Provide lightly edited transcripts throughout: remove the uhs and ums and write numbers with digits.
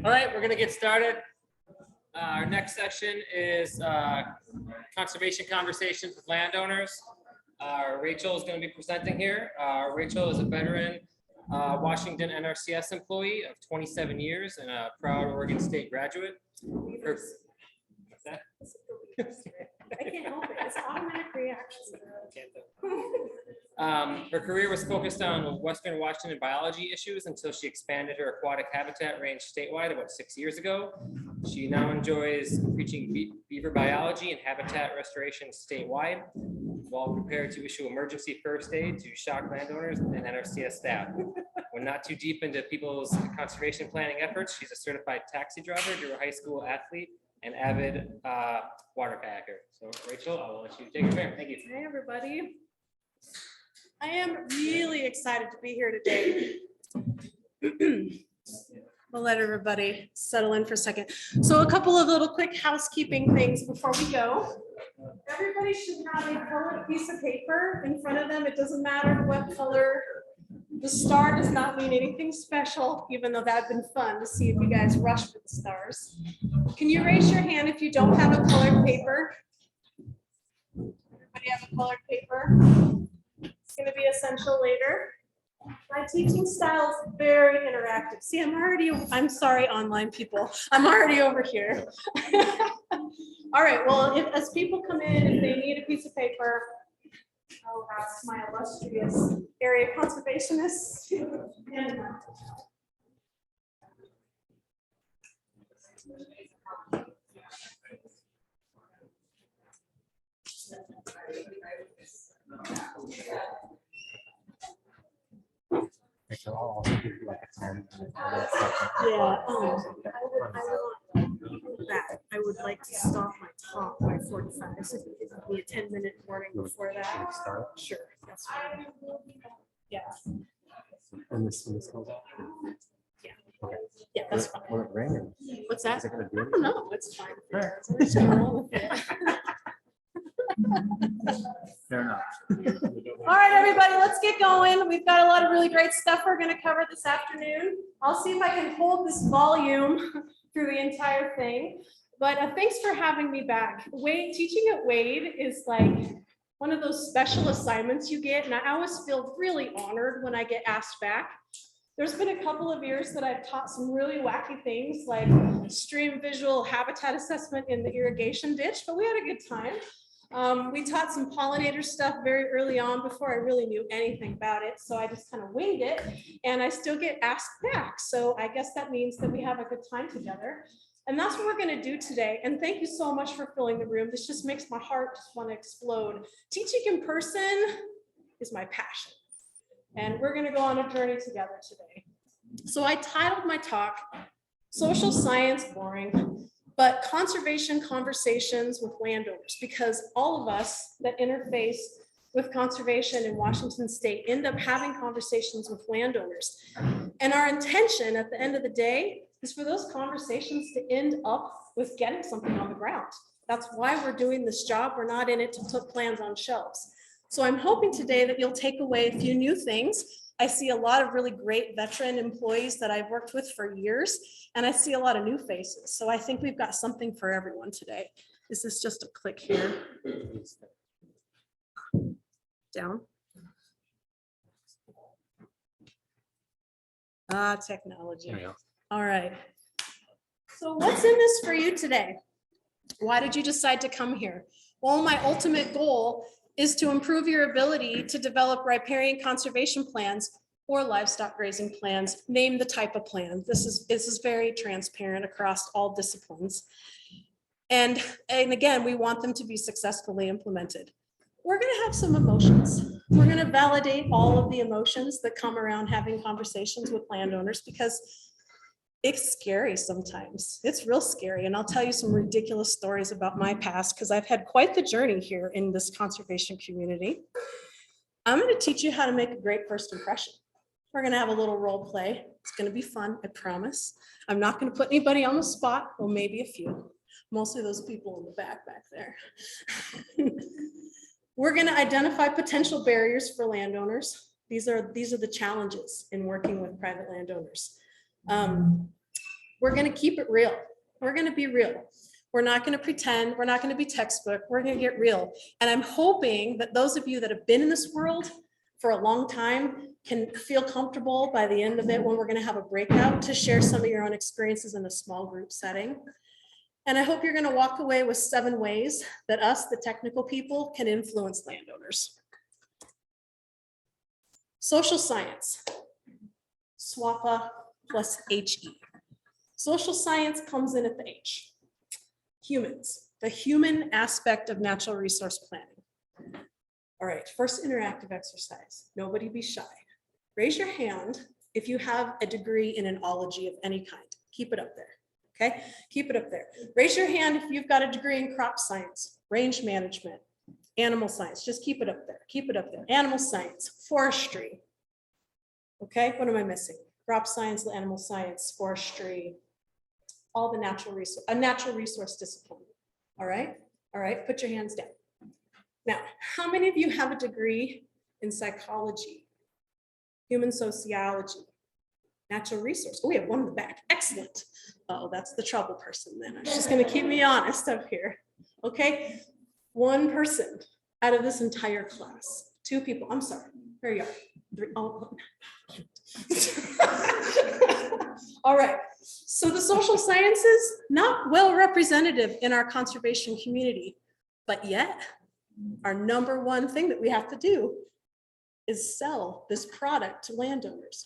All right, we're gonna get started. Our next section is conservation conversations with landowners. Rachel is going to be presenting here. Rachel is a veteran Washington NRCS employee of 27 years and a proud Oregon State graduate. What's that? I can't help it. It's automatic reaction. Her career was focused on Western Washington biology issues until she expanded her aquatic habitat range statewide about 6 years ago. She now enjoys preaching beaver biology and habitat restoration statewide, while prepared to issue emergency first aid to shock landowners and NRCS staff. When not too deep into people's conservation planning efforts, she's a certified taxi driver, a high school athlete, and avid water kayaker. So Rachel, I will let you take it there. Thank you. Hey everybody. I am really excited to be here today. We'll let everybody settle in for a second. So a couple of little quick housekeeping things before we go. Everybody should have a colored piece of paper in front of them. It doesn't matter what color. The star does not mean anything special, even though that'd been fun to see if you guys rush for the stars. Can you raise your hand if you don't have a colored paper? Everybody have a colored paper? It's going to be essential later. My teaching style is very interactive. See, I'm sorry, online people. I'm already over here. All right, well, as people come in, if they need a piece of paper, I'll ask my illustrious area conservationists. And I'll also give you like a 10. yeah, I would like to stop my talk by 45. So if you give me a 10-minute warning before that. Start. Sure, that's fine. Yeah. And this goes out. Yeah. Okay. Yeah, that's fine. Will it ring? What's that? Is it gonna I do don't know. It's fine. Right. We're just gonna roll with it. Fair enough. All right, everybody, let's get going. We've got a lot of really great stuff we're going to cover this afternoon. I'll see if I can hold this volume through the entire thing. But thanks for having me back. Teaching at Wade is like one of those special assignments you get, and I always feel really honored when I get asked back. There's been a couple of years that I've taught some really wacky things like stream visual habitat assessment in the irrigation ditch, but we had a good time. We taught some pollinator stuff very early on before I really knew anything about it. So I just kind of winged it and I still get asked back. So I guess that means that we have a good time together. And that's what we're going to do today. And thank you so much for filling the room. This just makes my heart just want to explode. Teaching in person is my passion. And we're going to go on a journey together today. So I titled my talk, Social Science Boring, but Conservation Conversations with Landowners, because all of us that interface with conservation in Washington State end up having conversations with landowners. And our intention at the end of the day is for those conversations to end up with getting something on the ground. That's why we're doing this job. We're not in it to put plans on shelves. So I'm hoping today that you'll take away a few new things. I see a lot of really great veteran employees that I've worked with for years, and I see a lot of new faces. So I think we've got something for everyone today. Is this just a click here? Down. Technology. There we go. All right. So what's in this for you today? Why did you decide to come here? Well, my ultimate goal is to improve your ability to develop riparian conservation plans or livestock grazing plans. Name the type of plan. This is very transparent across all disciplines. And again, we want them to be successfully implemented. We're going to have some emotions. We're going to validate all of the emotions that come around having conversations with landowners, because it's scary sometimes. It's real scary. And I'll tell you some ridiculous stories about my past, because I've had quite the journey here in this conservation community. I'm going to teach you how to make a great first impression. We're going to have a little role play. It's going to be fun, I promise. I'm not going to put anybody on the spot, well, maybe a few. Mostly those people in the back there. We're going to identify potential barriers for landowners. These are the challenges in working with private landowners. We're going to keep it real. We're going to be real. We're not going to pretend. We're not going to be textbook. We're going to get real. And I'm hoping that those of you that have been in this world for a long time can feel comfortable by the end of it when we're going to have a breakout to share some of your own experiences in a small group setting. And I hope you're going to walk away with 7 ways that us, the technical people, can influence landowners. Social science, SWAPA plus HE. Social science comes in at the H. Humans, the human aspect of natural resource planning. All right, first interactive exercise. Nobody be shy. Raise your hand if you have a degree in an ology of any kind. Keep it up there, okay? Keep it up there. Raise your hand if you've got a degree in crop science, range management, animal science. Just keep it up there. Keep it up there. Animal science, forestry. Okay, what am I missing? Crop science, animal science, forestry, all the natural resource discipline. All right, put your hands down. Now, how many of you have a degree in psychology, human sociology, natural resource? Oh, we have one in the back. Excellent. Oh, that's the trouble person then. I'm just going to keep me honest up here. Okay, 1 person out of this entire class. 2 people. I'm sorry. Here you are. 3. Oh. All right. So the social sciences, not well representative in our conservation community, but yet our #1 thing that we have to do is sell this product to landowners,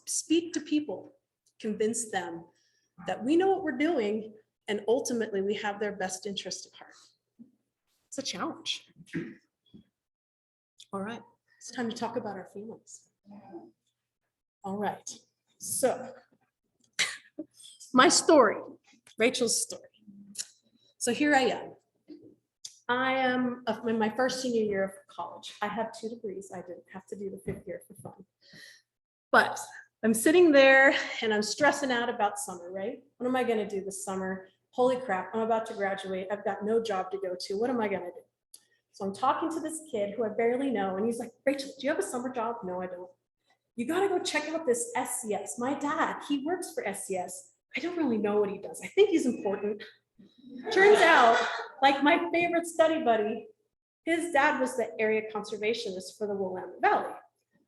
speak to people, convince them that we know what we're doing and ultimately we have their best interest at heart. It's a challenge. All right, it's time to talk about our feelings. All right, so my story, Rachel's story. So here I am. I am in my first senior year of college. I have 2 degrees. I didn't have to do the 5th year for fun. But I'm sitting there and I'm stressing out about summer, right? What am I going to do this summer? Holy crap, I'm about to graduate. I've got no job to go to. What am I going to do? So I'm talking to this kid who I barely know. And he's like, Rachel, do you have a summer job? No, I don't. You got to go check out this SCS. My dad, he works for SCS. I don't really know what he does. I think he's important. Turns out, like my favorite study buddy, his dad was the area conservationist for the Willamette Valley.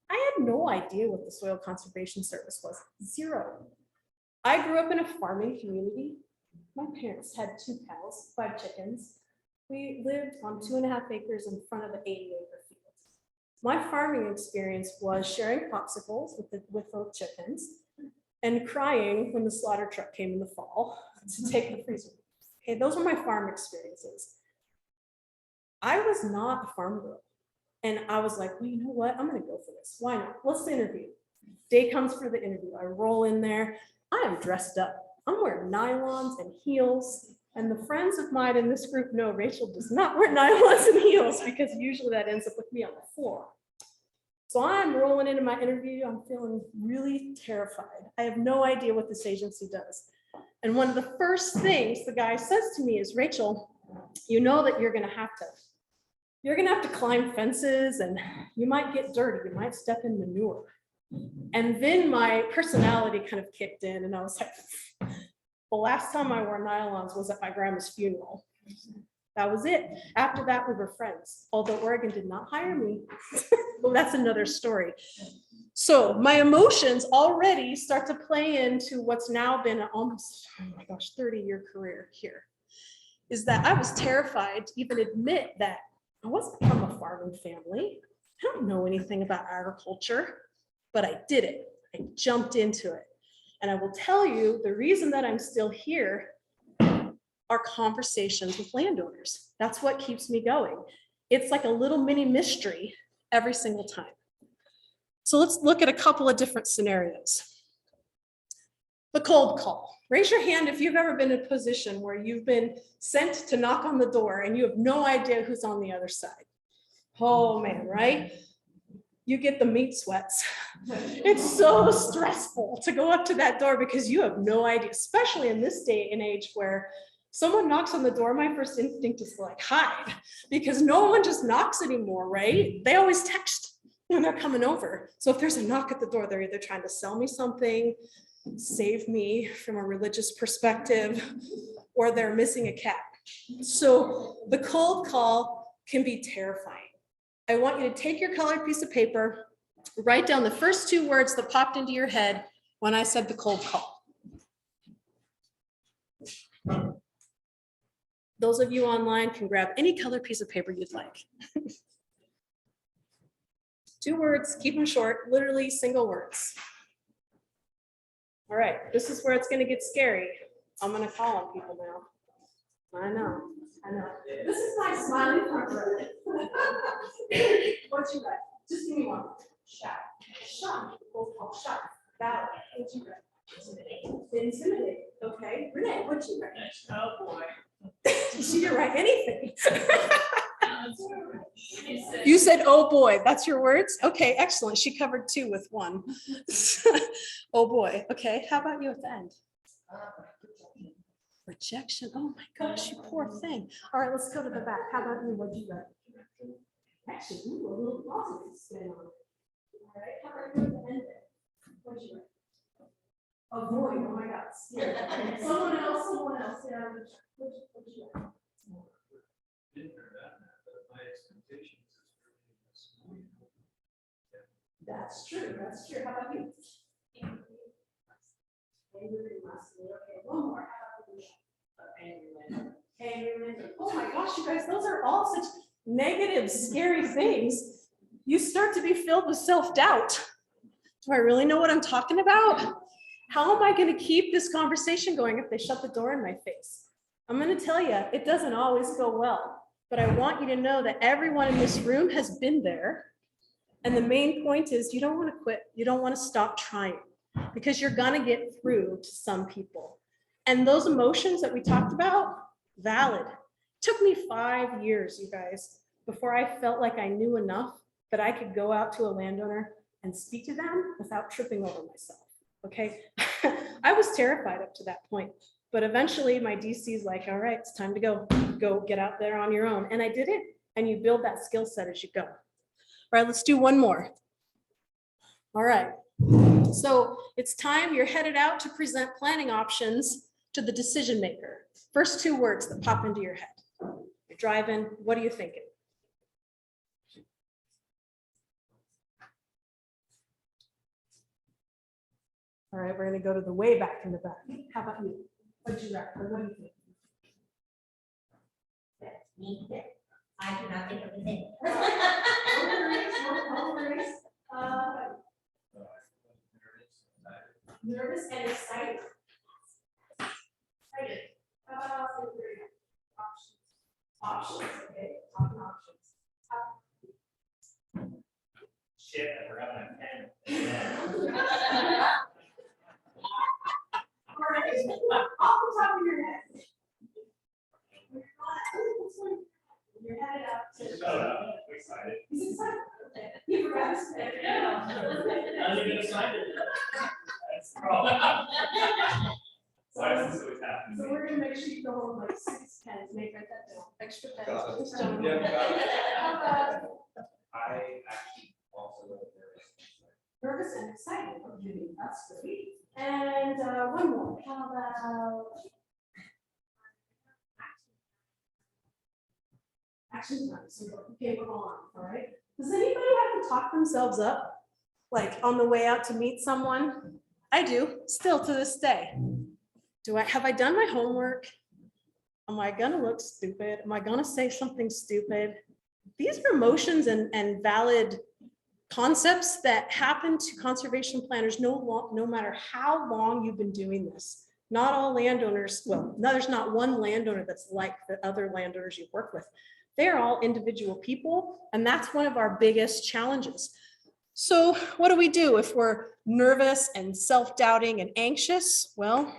I had no idea what the Soil Conservation Service was, 0. I grew up in a farming community. My parents had 2 cows, 5 chickens. We lived on 2.5 acres in front of the 80-acre field. My farming experience was sharing popsicles with the chickens and crying when the slaughter truck came in the fall to take the freezer. Okay, those were my farm experiences. I was not a farm girl. And I was like, well, you know what? I'm going to go for this. Why not? Let's interview. Day comes for the interview. I roll in there. I am dressed up. I'm wearing nylons and heels. And the friends of mine in this group know Rachel does not wear nylons and heels because usually that ends up with me on the floor. So I'm rolling into my interview. I'm feeling really terrified. I have no idea what this agency does. And one of the first things the guy says to me is, Rachel, you know that you're going to have to climb fences and you might get dirty. You might step in manure. And then my personality kind of kicked in and I was like, the last time I wore nylons was at my grandma's funeral. That was it. After that, we were friends. Although Oregon did not hire me. Well, that's another story. So my emotions already start to play into what's now been an almost, oh my gosh, 30-year career here. Is that I was terrified to even admit that I wasn't from a farming family. I don't know anything about agriculture, but I did it. I jumped into it. And I will tell you the reason that I'm still here are conversations with landowners. That's what keeps me going. It's like a little mini mystery every single time. So let's look at a couple of different scenarios. The cold call. Raise your hand if you've ever been in a position where you've been sent to knock on the door and you have no idea who's on the other side. Oh man, right? You get the meat sweats. It's so stressful to go up to that door because you have no idea, especially in this day and age where someone knocks on the door, my first instinct is to like hide because no one just knocks anymore, right? They always text when they're coming over. So if there's a knock at the door, they're either trying to sell me something, save me from a religious perspective, or they're missing a cat. So the cold call can be terrifying. I want you to take your colored piece of paper, write down the first 2 words that popped into your head when I said the cold call. Those of you online can grab any colored piece of paper you'd like. 2 words, keep them short, literally single words. All right, this is where it's gonna get scary. I'm gonna call on people now. I know. This is my smiling front row. What'd you write? Just give me one. Shot. Cold call, shot. Valid. What'd you write? Intimidate. Okay. Renee, what'd you write? Oh, boy. She didn't write anything. You said, oh boy, that's your words? Okay, excellent. She covered 2 with 1. Oh boy. Okay, how about you at the end? Rejection. Oh my gosh, you poor thing. All right, let's go to the back. How about you? What'd you write? Actually, a little positive spin on it. All right, how about you at the end there? What'd you write? Avoid. Oh my God. Yeah. Someone else. Yeah. What'd you write? That's true. How about you? Okay, one more. How about you? Oh my gosh, you guys, those are all such negative, scary things. You start to be filled with self-doubt. Do I really know what I'm talking about? How am I going to keep this conversation going if they shut the door in my face? I'm going to tell you, it doesn't always go well, but I want you to know that everyone in this room has been there. And the main point is you don't want to quit. You don't want to stop trying because you're going to get through to some people. And those emotions that we talked about, valid. Took me 5 years, you guys, before I felt like I knew enough that I could go out to a landowner and speak to them without tripping over myself. Okay. I was terrified up to that point, but eventually my DC's like, all right, it's time to go get out there on your own. And I did it. And you build that skill set as you go. All right, let's do one more. All right, so it's time. You're headed out to present planning options to the decision maker. First 2 words that pop into your head. You're driving, what are you thinking? All right, we're gonna go to the way back in the back. How about you? What'd you write? What do you think? I do not think of anything. Nervous and excited. Options, okay, talking options. Shit, I forgot my pen. All right, off the top of your head. You're headed out to. Shut up, I'm excited. He's excited. He forgot his pen. I was even excited. That's the problem. Why is this always happening? So we're gonna make sure you go home with like 6 pens, make write that down, extra pens. Got it. Just don't- Yeah, got it. How about I actually also wrote nervous and excited? Okay, that's great. And one more, how about action time? So okay, we're on, all right? Does anybody have to talk themselves up? Like on the way out to meet someone? I do, still to this day. Have I done my homework? Am I gonna look stupid? Am I gonna say something stupid? These are emotions and valid concepts that happen to conservation planners no matter how long you've been doing this. Not all landowners, well, no, there's not one landowner that's like the other landowners you work with. They're all individual people, and that's one of our biggest challenges. So what do we do if we're nervous and self-doubting and anxious? Well,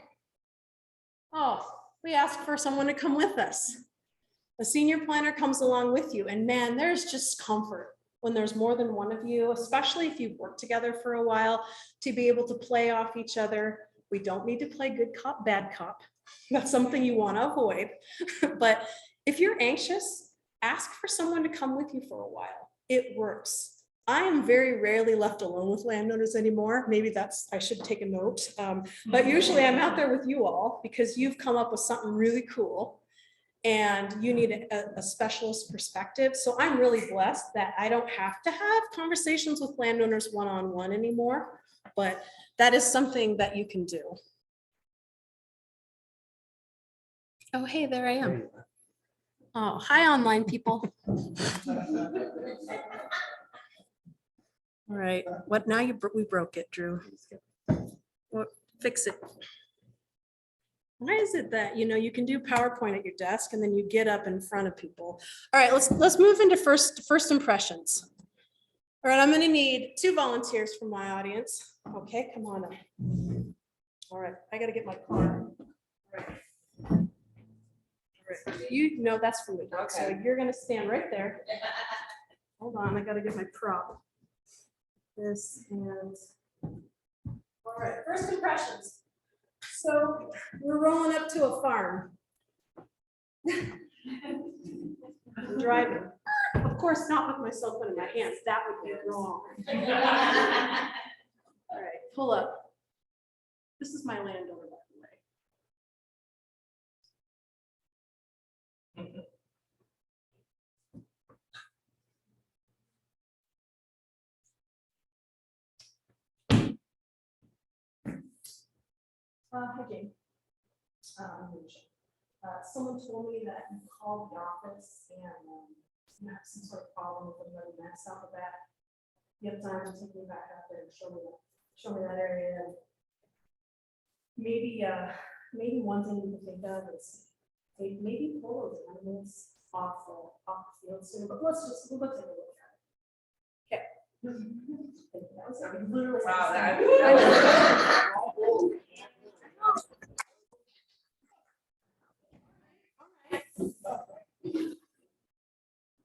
we ask for someone to come with us. A senior planner comes along with you, and man, there's just comfort when there's more than one of you, especially if you've worked together for a while, to be able to play off each other. We don't need to play good cop, bad cop. That's something you want to avoid. But if you're anxious, ask for someone to come with you for a while. It works. I am very rarely left alone with landowners anymore. Maybe I should take a note. But usually I'm out there with you all because you've come up with something really cool and you need a specialist perspective. So I'm really blessed that I don't have to have conversations with landowners one-on-one anymore, but that is something that you can do. Oh, hey, there I am. Oh, hi, online people. All right, what now? We broke it, Drew. Well, fix it. Why is it that, you can do PowerPoint at your desk and then you get up in front of people? All right, let's move into first impressions. All right, I'm going to need 2 volunteers from my audience. Okay, come on up. All right, I got to get my car. All right. You know that's from the dog, so you're going to stand right there. Hold on, I got to get my prop. This and all right, first impressions. So we're rolling up to a farm. I'm driving. Of course, not with my cell phone in my hands. That would be wrong. All right, pull up. This is my landowner, by the way. Hi, Jane. Someone told me that you called the office and you have some sort of problem with another mess out of that. You have time to take me back out there and show me that area. Maybe one thing you can think of is maybe pull those animals off the field soon. But we'll take a look at it. Okay. That was literally.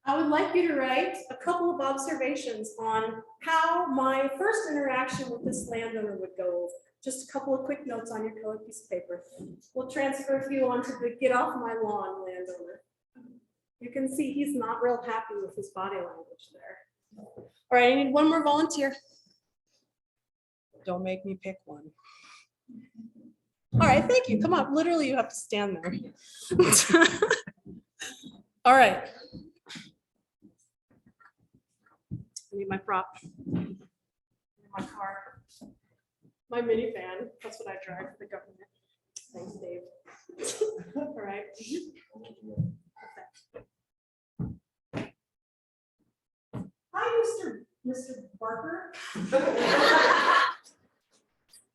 I would like you to write a couple of observations on how my first interaction with this landowner would go over. Just a couple of quick notes on your colored piece of paper. We'll transfer a few onto the get off my lawn landowner. You can see he's not real happy with his body language there. All right, I need one more volunteer. Don't make me pick one. All right, thank you. Come on, literally you have to stand there. All right. I need my prop. My car. My minivan. That's what I drive for the government. Thanks, Dave. All right. Hi, Mr. Barker.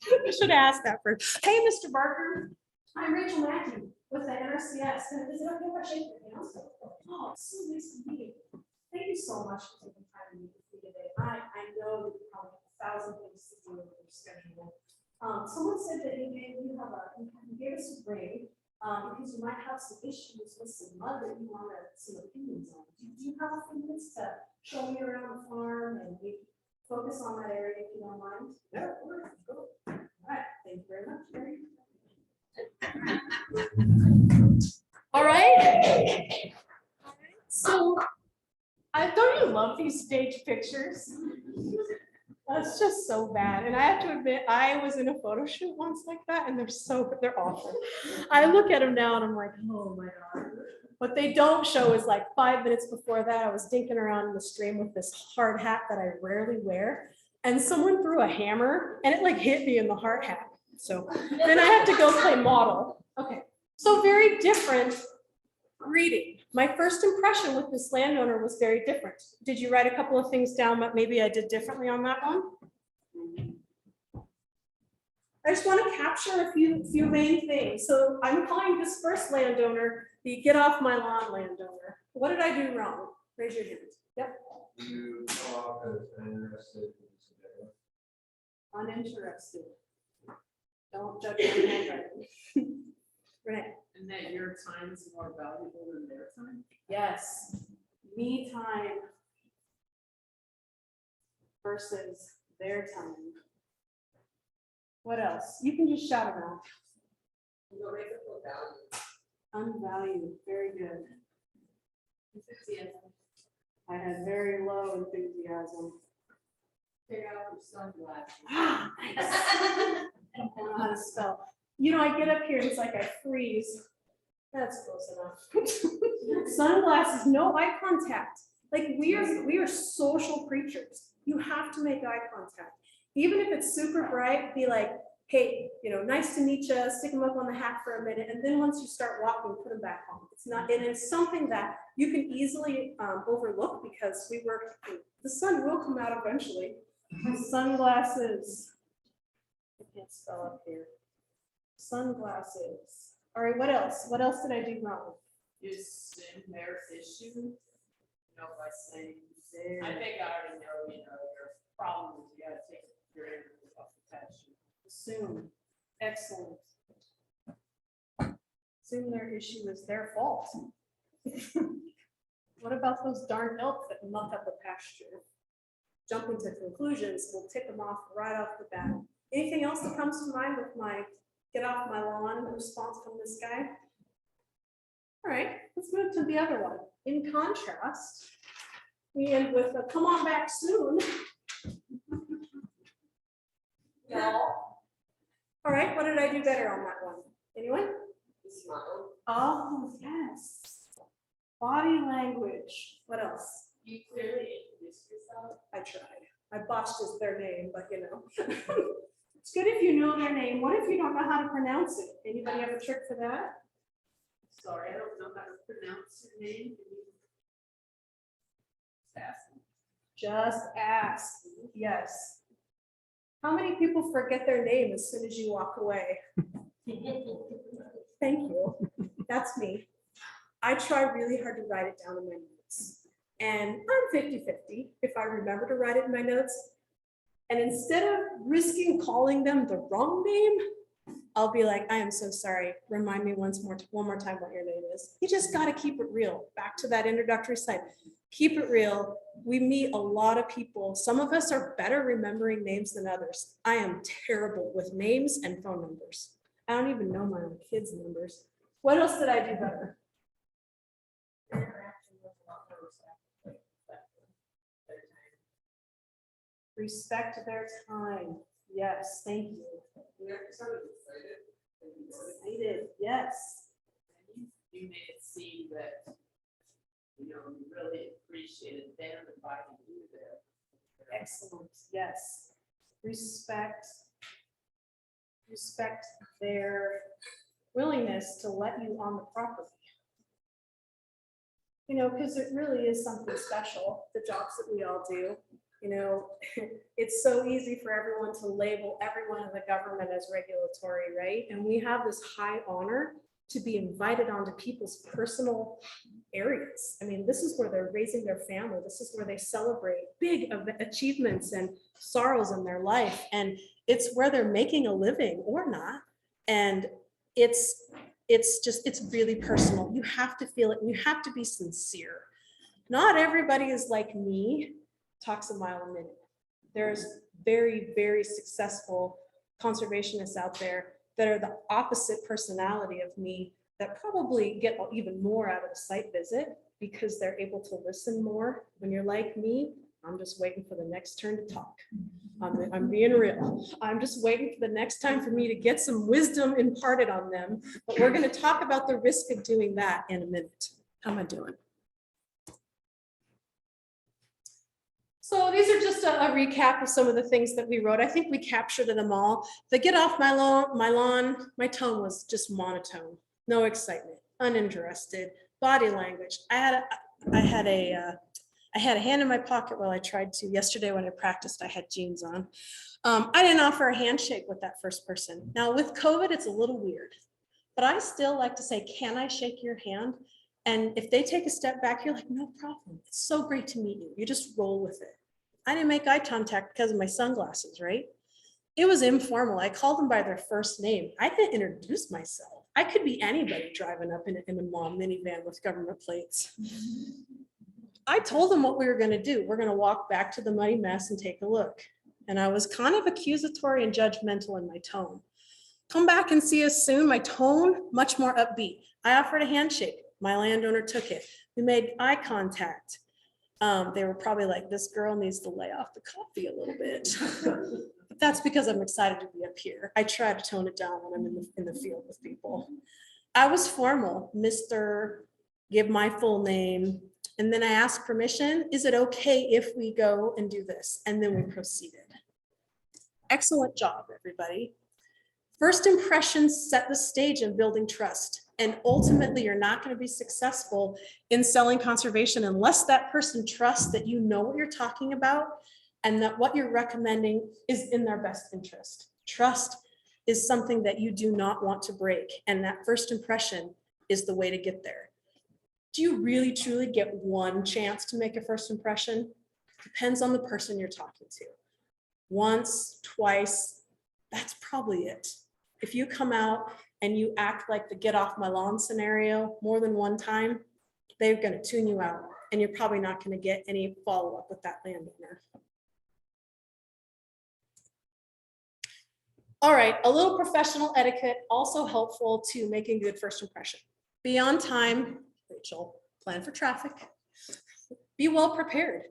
I should ask that first. Hey, Mr. Barker. I'm Rachel Mackey with the NRCS. Is it okay if I shake your hand? Oh, it's so nice to meet you. Thank you so much for taking time to meet with me today. I know that you probably have 1,000 things to do with your schedule. Someone said that you gave us a ring because you might have some issues with some mud that you wanted some opinions on. Do you have a few minutes to show me around the farm and maybe focus on that area if you don't mind? Yeah, of course. Go. All right. Thank you very much. All right. So, don't you love these stage pictures? That's just so bad. And I have to admit, I was in a photo shoot once like that, and they're awful. I look at them now and I'm like, oh my God. What they don't show is like 5 minutes before that, I was dinking around in the stream with this hard hat that I rarely wear. And someone threw a hammer and it like hit me in the hard hat. So then I had to go play model. Okay, so very different reading. My first impression with this landowner was very different. Did you write a couple of things down that maybe I did differently on that one? I just want to capture a few main things. So I'm calling this first landowner the get off my lawn landowner. What did I do wrong? Raise your hand. Yep. You come off as uninterested. Uninterested. Don't judge my handwriting. Renee. And that your time is more valuable than their time? Yes. Me time versus their time. What else? You can just shout it out. Unvalued. Very good. Enthusiasm. I had very low enthusiasm. Take out your sunglasses. I don't know how to spell. You know, I get up here and it's like I freeze. That's close enough. Sunglasses, no eye contact. Like we are social creatures. You have to make eye contact. Even if it's super bright, be like, hey, you know, nice to meet you, stick them up on the hat for a minute. And then once you start walking, put them back on. It's not, and it's something that you can easily overlook because the sun will come out eventually. Sunglasses. I can't spell up here. Sunglasses. All right, what else? What else did I do wrong? Is in their issue, you know, by saying, I think I already know, you know, your problem is you gotta take your animals off the pasture. Assume. Excellent. Assume their issue is their fault. What about those darn elk that muck up the pasture? Jumping to conclusions, we'll tick them off right off the bat. Anything else that comes to mind with my get off my lawn response from this guy? All right, let's move to the other one. In contrast, we end with a come on back soon. Y'all. All right, what did I do better on that one? Anyone? Smile. Oh, yes. Body language. What else? You clearly introduced yourself. I tried. I botched their name, but you know. It's good if you know their name. What if you don't know how to pronounce it? Anybody have a trick for that? Sorry, I don't know how to pronounce your name. Can you ask me? Just ask. Yes. How many people forget their name as soon as you walk away? Thank you. That's me. I try really hard to write it down in my notes. And I'm 50-50 if I remember to write it in my notes. And instead of risking calling them the wrong name, I'll be like, I am so sorry. Remind me one more time what your name is. You just got to keep it real. Back to that introductory slide. Keep it real. We meet a lot of people. Some of us are better remembering names than others. I am terrible with names and phone numbers. I don't even know my own kids' numbers. What else did I do better? Respect their time. Yes, thank you. Excited, yes. You made it seem that, you know, you really appreciated them inviting you there. Excellent, yes. Respect their willingness to let you on the property. You know, because it really is something special, the jobs that we all do. You know, it's so easy for everyone to label everyone in the government as regulatory, right? And we have this high honor to be invited onto people's personal areas. I mean, this is where they're raising their family. This is where they celebrate big achievements and sorrows in their life. And it's where they're making a living or not. And it's really personal. You have to feel it. And you have to be sincere. Not everybody is like me, talks a mile a minute. There's very, very successful conservationists out there that are the opposite personality of me that probably get even more out of the site visit because they're able to listen more. When you're like me, I'm just waiting for the next turn to talk. I'm being real. I'm just waiting for the next time for me to get some wisdom imparted on them. But we're going to talk about the risk of doing that in a minute. How am I doing? So these are just a recap of some of the things that we wrote. I think we captured them all. The get off my lawn, my tone was just monotone, no excitement, uninterested, body language. I had a hand in my pocket while I tried to. Yesterday when I practiced, I had jeans on. I didn't offer a handshake with that first person. Now with COVID, it's a little weird, but I still like to say, can I shake your hand? And if they take a step back, you're like, no problem. It's so great to meet you. You just roll with it. I didn't make eye contact because of my sunglasses, right? It was informal. I called them by their first name. I didn't introduce myself. I could be anybody driving up in a mom minivan with government plates. I told them what we were going to do. We're going to walk back to the muddy mess and take a look. And I was kind of accusatory and judgmental in my tone. Come back and see us soon. My tone, much more upbeat. I offered a handshake. My landowner took it. We made eye contact. They were probably like, this girl needs to lay off the coffee a little bit. But that's because I'm excited to be up here. I try to tone it down when I'm in the field with people. I was formal, Mr. Give my full name. And then I asked permission. Is it okay if we go and do this? And then we proceeded. Excellent job, everybody. First impressions set the stage in building trust. And ultimately, you're not going to be successful in selling conservation unless that person trusts that you know what you're talking about and that what you're recommending is in their best interest. Trust is something that you do not want to break. And that first impression is the way to get there. Do you really truly get one chance to make a first impression? Depends on the person you're talking to. Once, twice, that's probably it. If you come out and you act like the get off my lawn scenario more than one time, they're going to tune you out and you're probably not going to get any follow-up with that landowner. All right, a little professional etiquette, also helpful to making good first impression. Be on time, Rachel, plan for traffic. Be well prepared.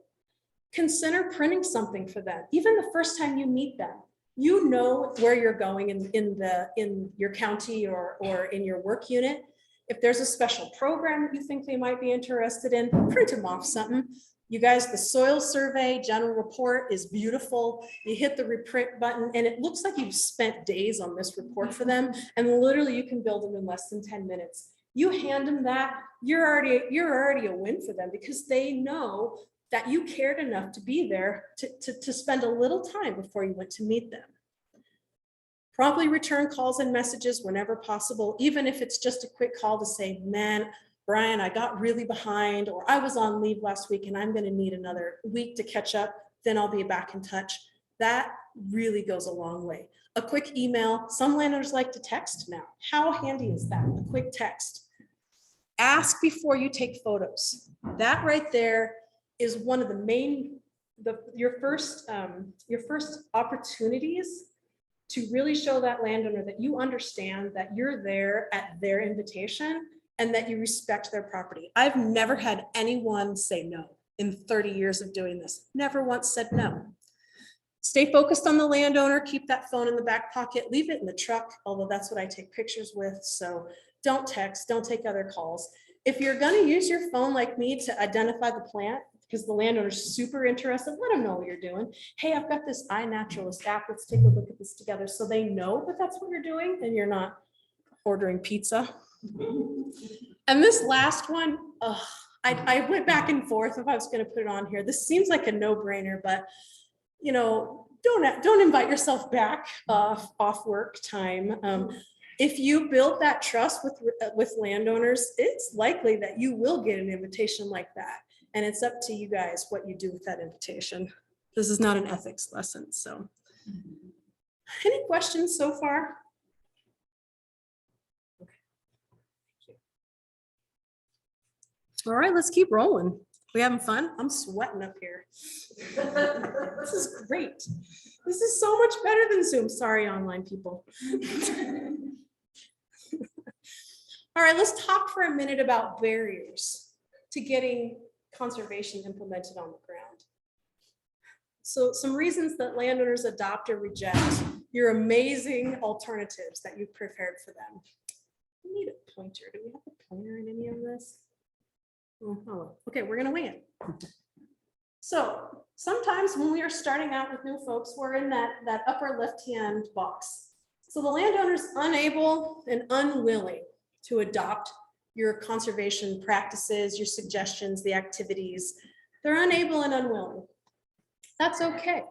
Consider printing something for them. Even the first time you meet them, you know where you're going in your county or in your work unit. If there's a special program you think they might be interested in, print them off something. You guys, the soil survey general report is beautiful. You hit the reprint button and it looks like you've spent days on this report for them. And literally you can build them in less than 10 minutes. You hand them that, you're already a win for them because they know that you cared enough to be there to spend a little time before you went to meet them. Promptly return calls and messages whenever possible, even if it's just a quick call to say, man, Brian, I got really behind, or I was on leave last week and I'm gonna need another week to catch up, then I'll be back in touch. That really goes a long way. A quick email, some landowners like to text now. How handy is that, a quick text? Ask before you take photos. That right there is one of the main, your first opportunities to really show that landowner that you understand that you're there at their invitation and that you respect their property. I've never had anyone say no in 30 years of doing this. Never once said no. Stay focused on the landowner, keep that phone in the back pocket, leave it in the truck, although that's what I take pictures with. So don't text, don't take other calls. If you're gonna use your phone like me to identify the plant, because the landowner's super interested, let them know what you're doing. Hey, I've got this iNaturalist app, let's take a look at this together. So they know that that's what you're doing and you're not ordering pizza. And this last one, I went back and forth if I was gonna put it on here. This seems like a no-brainer, but you know, don't invite yourself back off work time. If you build that trust with landowners, it's likely that you will get an invitation like that. And it's up to you guys what you do with that invitation. This is not an ethics lesson, so. Any questions so far? Okay. All right, let's keep rolling. We having fun? I'm sweating up here. This is great. This is so much better than Zoom. Sorry, online people. All right, let's talk for a minute about barriers to getting conservation implemented on the ground. So some reasons that landowners adopt or reject your amazing alternatives that you've prepared for them. We need a pointer. Do we have a pointer in any of this? Oh, okay, we're gonna wing it. So sometimes when we are starting out with new folks, we're in that upper left-hand box. So the landowner's unable and unwilling to adopt your conservation practices, your suggestions, the activities. They're unable and unwilling. That's okay.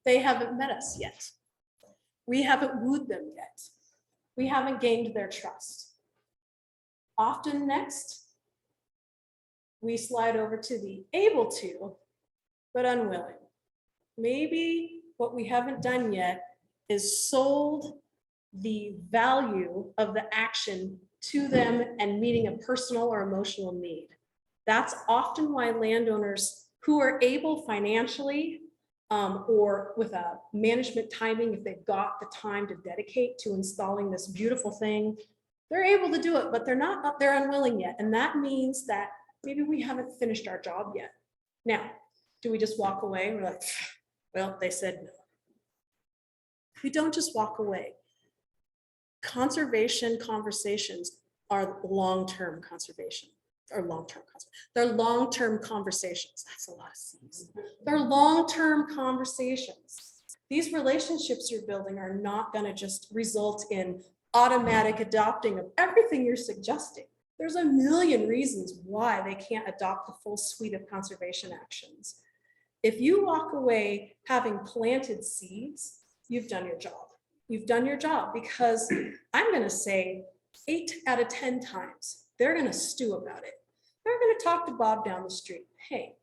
They haven't met us yet. We haven't wooed them yet. We haven't gained their trust. Often next, we slide over to the able to, but unwilling. Maybe what we haven't done yet is sold the value of the action to them and meeting a personal or emotional need. That's often why landowners who are able financially or with a management timing, if they've got the time to dedicate to installing this beautiful thing, they're able to do it, but they're unwilling yet. And that means that maybe we haven't finished our job yet. Now, do we just walk away? We're like, well, they said no. We don't just walk away. Conservation conversations are long-term conservation, or long-term conservation. They're long-term conversations. That's a lot of C's. They're long-term conversations. These relationships you're building are not going to just result in automatic adopting of everything you're suggesting. There's a million reasons why they can't adopt the full suite of conservation actions. If you walk away having planted seeds, you've done your job. You've done your job, because I'm going to say 8 out of 10 times, they're going to stew about it. They're going to talk to Bob down the street. Hey,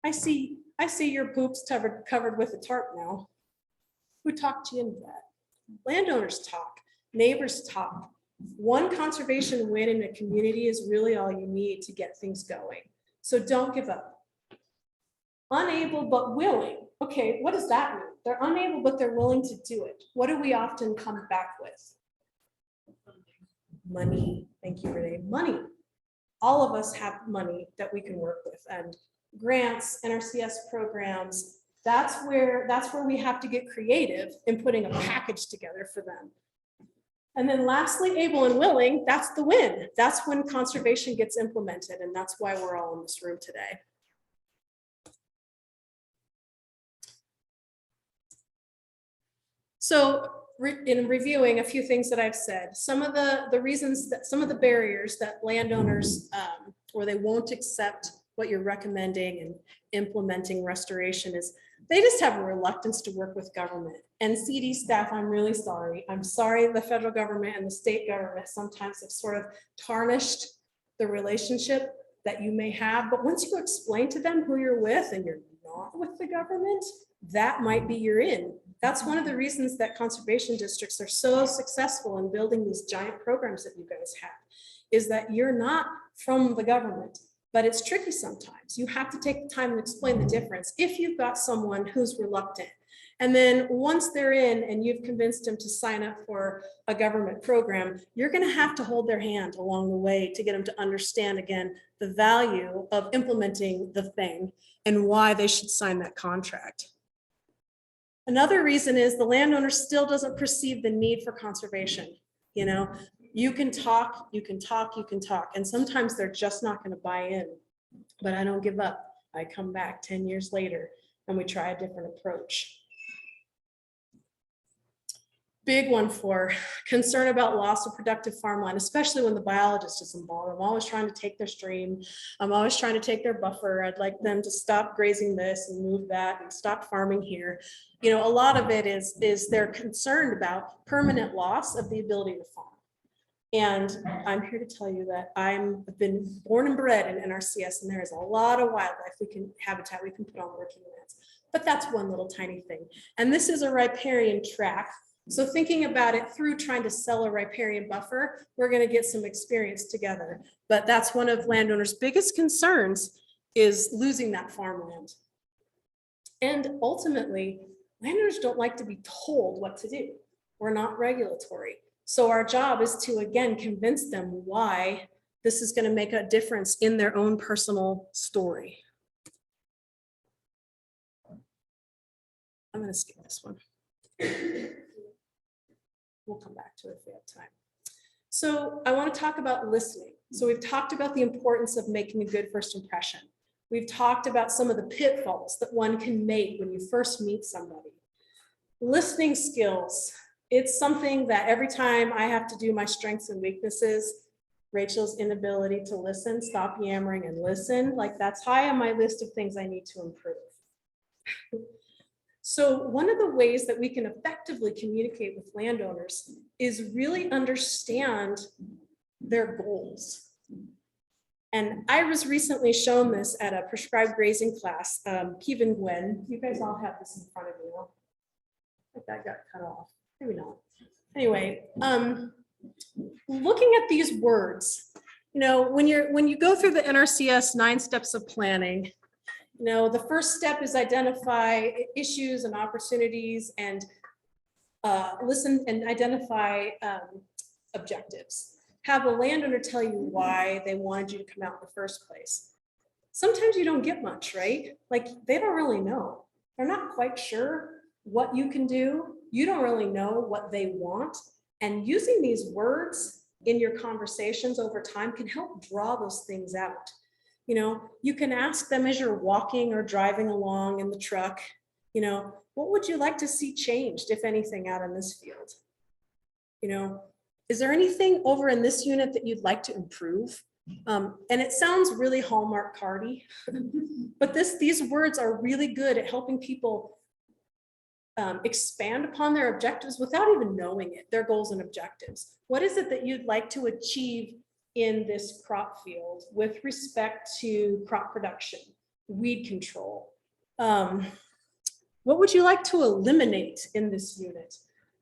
I see your poops covered with a tarp now. Who talked you into that? Landowners talk, neighbors talk. One conservation win in a community is really all you need to get things going. So don't give up. Unable but willing. Okay, what does that mean? They're unable, but they're willing to do it. What do we often come back with? Money. Thank you, Renee. Money. All of us have money that we can work with, and grants, NRCS programs. That's where we have to get creative in putting a package together for them. And then lastly, able and willing, that's the win. That's when conservation gets implemented, and that's why we're all in this room today. So in reviewing a few things that I've said, some of the reasons that some of the barriers that landowners or they won't accept what you're recommending and implementing restoration is they just have a reluctance to work with government. And CD staff, I'm really sorry. I'm sorry the federal government and the state government sometimes have sort of tarnished the relationship that you may have. But once you explain to them who you're with and you're not with the government, that might be your in. That's one of the reasons that conservation districts are so successful in building these giant programs that you guys have, is that you're not from the government, but it's tricky sometimes. You have to take the time and explain the difference if you've got someone who's reluctant. And then once they're in and you've convinced them to sign up for a government program, you're going to have to hold their hand along the way to get them to understand again the value of implementing the thing and why they should sign that contract. Another reason is the landowner still doesn't perceive the need for conservation. You know, you can talk, you can talk, you can talk, and sometimes they're just not going to buy in. But I don't give up. I come back 10 years later and we try a different approach. Big one for concern about loss of productive farmland, especially when the biologist is involved. I'm always trying to take their stream. I'm always trying to take their buffer. I'd like them to stop grazing this and move that and stop farming here. You know, a lot of it is they're concerned about permanent loss of the ability to farm. And I'm here to tell you that I've been born and bred in NRCS, and there is a lot of wildlife habitat we can put on working lands. But that's one little tiny thing. And this is a riparian tract. So thinking about it through trying to sell a riparian buffer, we're going to get some experience together. But that's one of landowners' biggest concerns, is losing that farmland. And ultimately, landowners don't like to be told what to do. We're not regulatory. So our job is to, again, convince them why this is going to make a difference in their own personal story. I'm going to skip this one. We'll come back to it if we have time. So I want to talk about listening. So we've talked about the importance of making a good first impression. We've talked about some of the pitfalls that one can make when you first meet somebody. Listening skills. It's something that every time I have to do my strengths and weaknesses, Rachel's inability to listen, stop yammering and listen, like that's high on my list of things I need to improve. So one of the ways that we can effectively communicate with landowners is really understand their goals. And I was recently shown this at a prescribed grazing class. Kevin Gwen, you guys all have this in front of you. I think that got cut off, maybe not. Anyway, looking at these words, you know, when you go through the NRCS 9 steps of planning, you know, the first step is identify issues and opportunities and listen and identify objectives. Have a landowner tell you why they wanted you to come out in the first place. sometimes you don't get much, right? Like they don't really know. They're not quite sure what you can do. You don't really know what they want. And using these words in your conversations over time can help draw those things out. You know, you can ask them as you're walking or driving along in the truck, you know, what would you like to see changed, if anything, out in this field? You know, is there anything over in this unit that you'd like to improve? And it sounds really Hallmark cardy, but these words are really good at helping people expand upon their objectives without even knowing it, their goals and objectives. What is it that you'd like to achieve in this crop field with respect to crop production, weed control? What would you like to eliminate in this unit?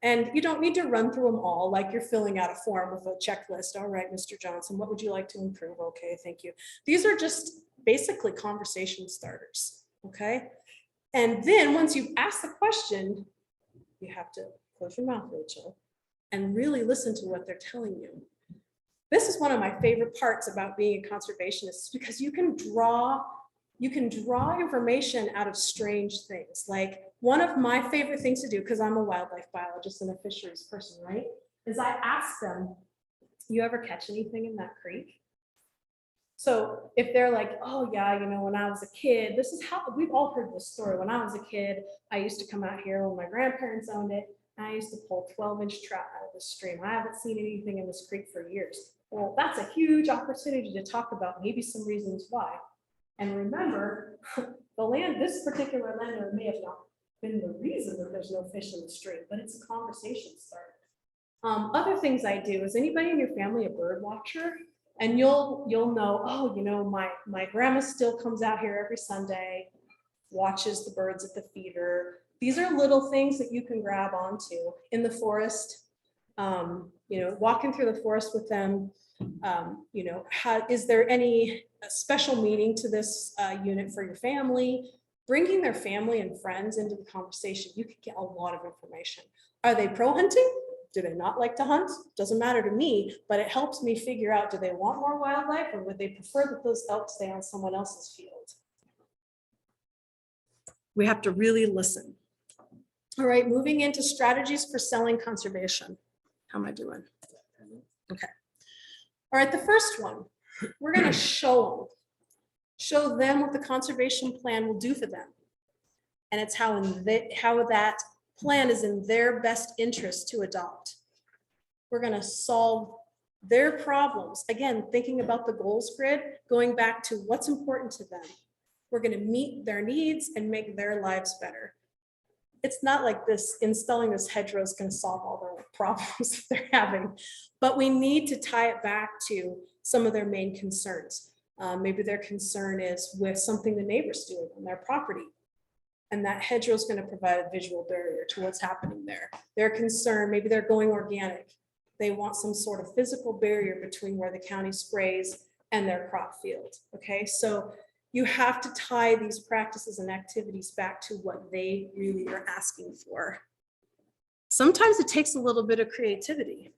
And you don't need to run through them all like you're filling out a form with a checklist. All right, Mr. Johnson, what would you like to improve? Okay, thank you. These are just basically conversation starters, okay? And then once you've asked the question, you have to close your mouth, Rachel, and really listen to what they're telling you. This is one of my favorite parts about being a conservationist, because you can draw information out of strange things. Like one of my favorite things to do, because I'm a wildlife biologist and a fisheries person, right? Is I ask them, you ever catch anything in that creek? So if they're like, oh yeah, you know, when I was a kid, this is how, we've all heard this story. When I was a kid, I used to come out here when my grandparents owned it, and I used to pull 12-inch trout out of the stream. I haven't seen anything in this creek for years. Well, that's a huge opportunity to talk about maybe some reasons why. And remember, this particular landowner may have not been the reason that there's no fish in the stream, but it's a conversation starter. Other things I do, is anybody in your family a bird watcher? And you'll know, oh, you know, my grandma still comes out here every Sunday, watches the birds at the feeder. These are little things that you can grab onto in the forest. You know, walking through the forest with them. You know, is there any special meaning to this unit for your family? Bringing their family and friends into the conversation, you can get a lot of information. Are they pro hunting? Do they not like to hunt? Doesn't matter to me, but it helps me figure out, do they want more wildlife, or would they prefer that those elk stay on someone else's field? We have to really listen. All right, moving into strategies for selling conservation. How am I doing? Okay. All right, the first one, we're going to show them what the conservation plan will do for them. And it's how that plan is in their best interest to adopt. We're going to solve their problems. Again, thinking about the goals grid, going back to what's important to them. We're going to meet their needs and make their lives better. It's not like this, installing this hedgerow is going to solve all their problems that they're having, but we need to tie it back to some of their main concerns. Maybe their concern is with something the neighbors do on their property, and that hedgerow is going to provide a visual barrier to what's happening there. Their concern, maybe they're going organic. They want some sort of physical barrier between where the county sprays and their crop field. Okay, so you have to tie these practices and activities back to what they really are asking for. Sometimes it takes a little bit of creativity.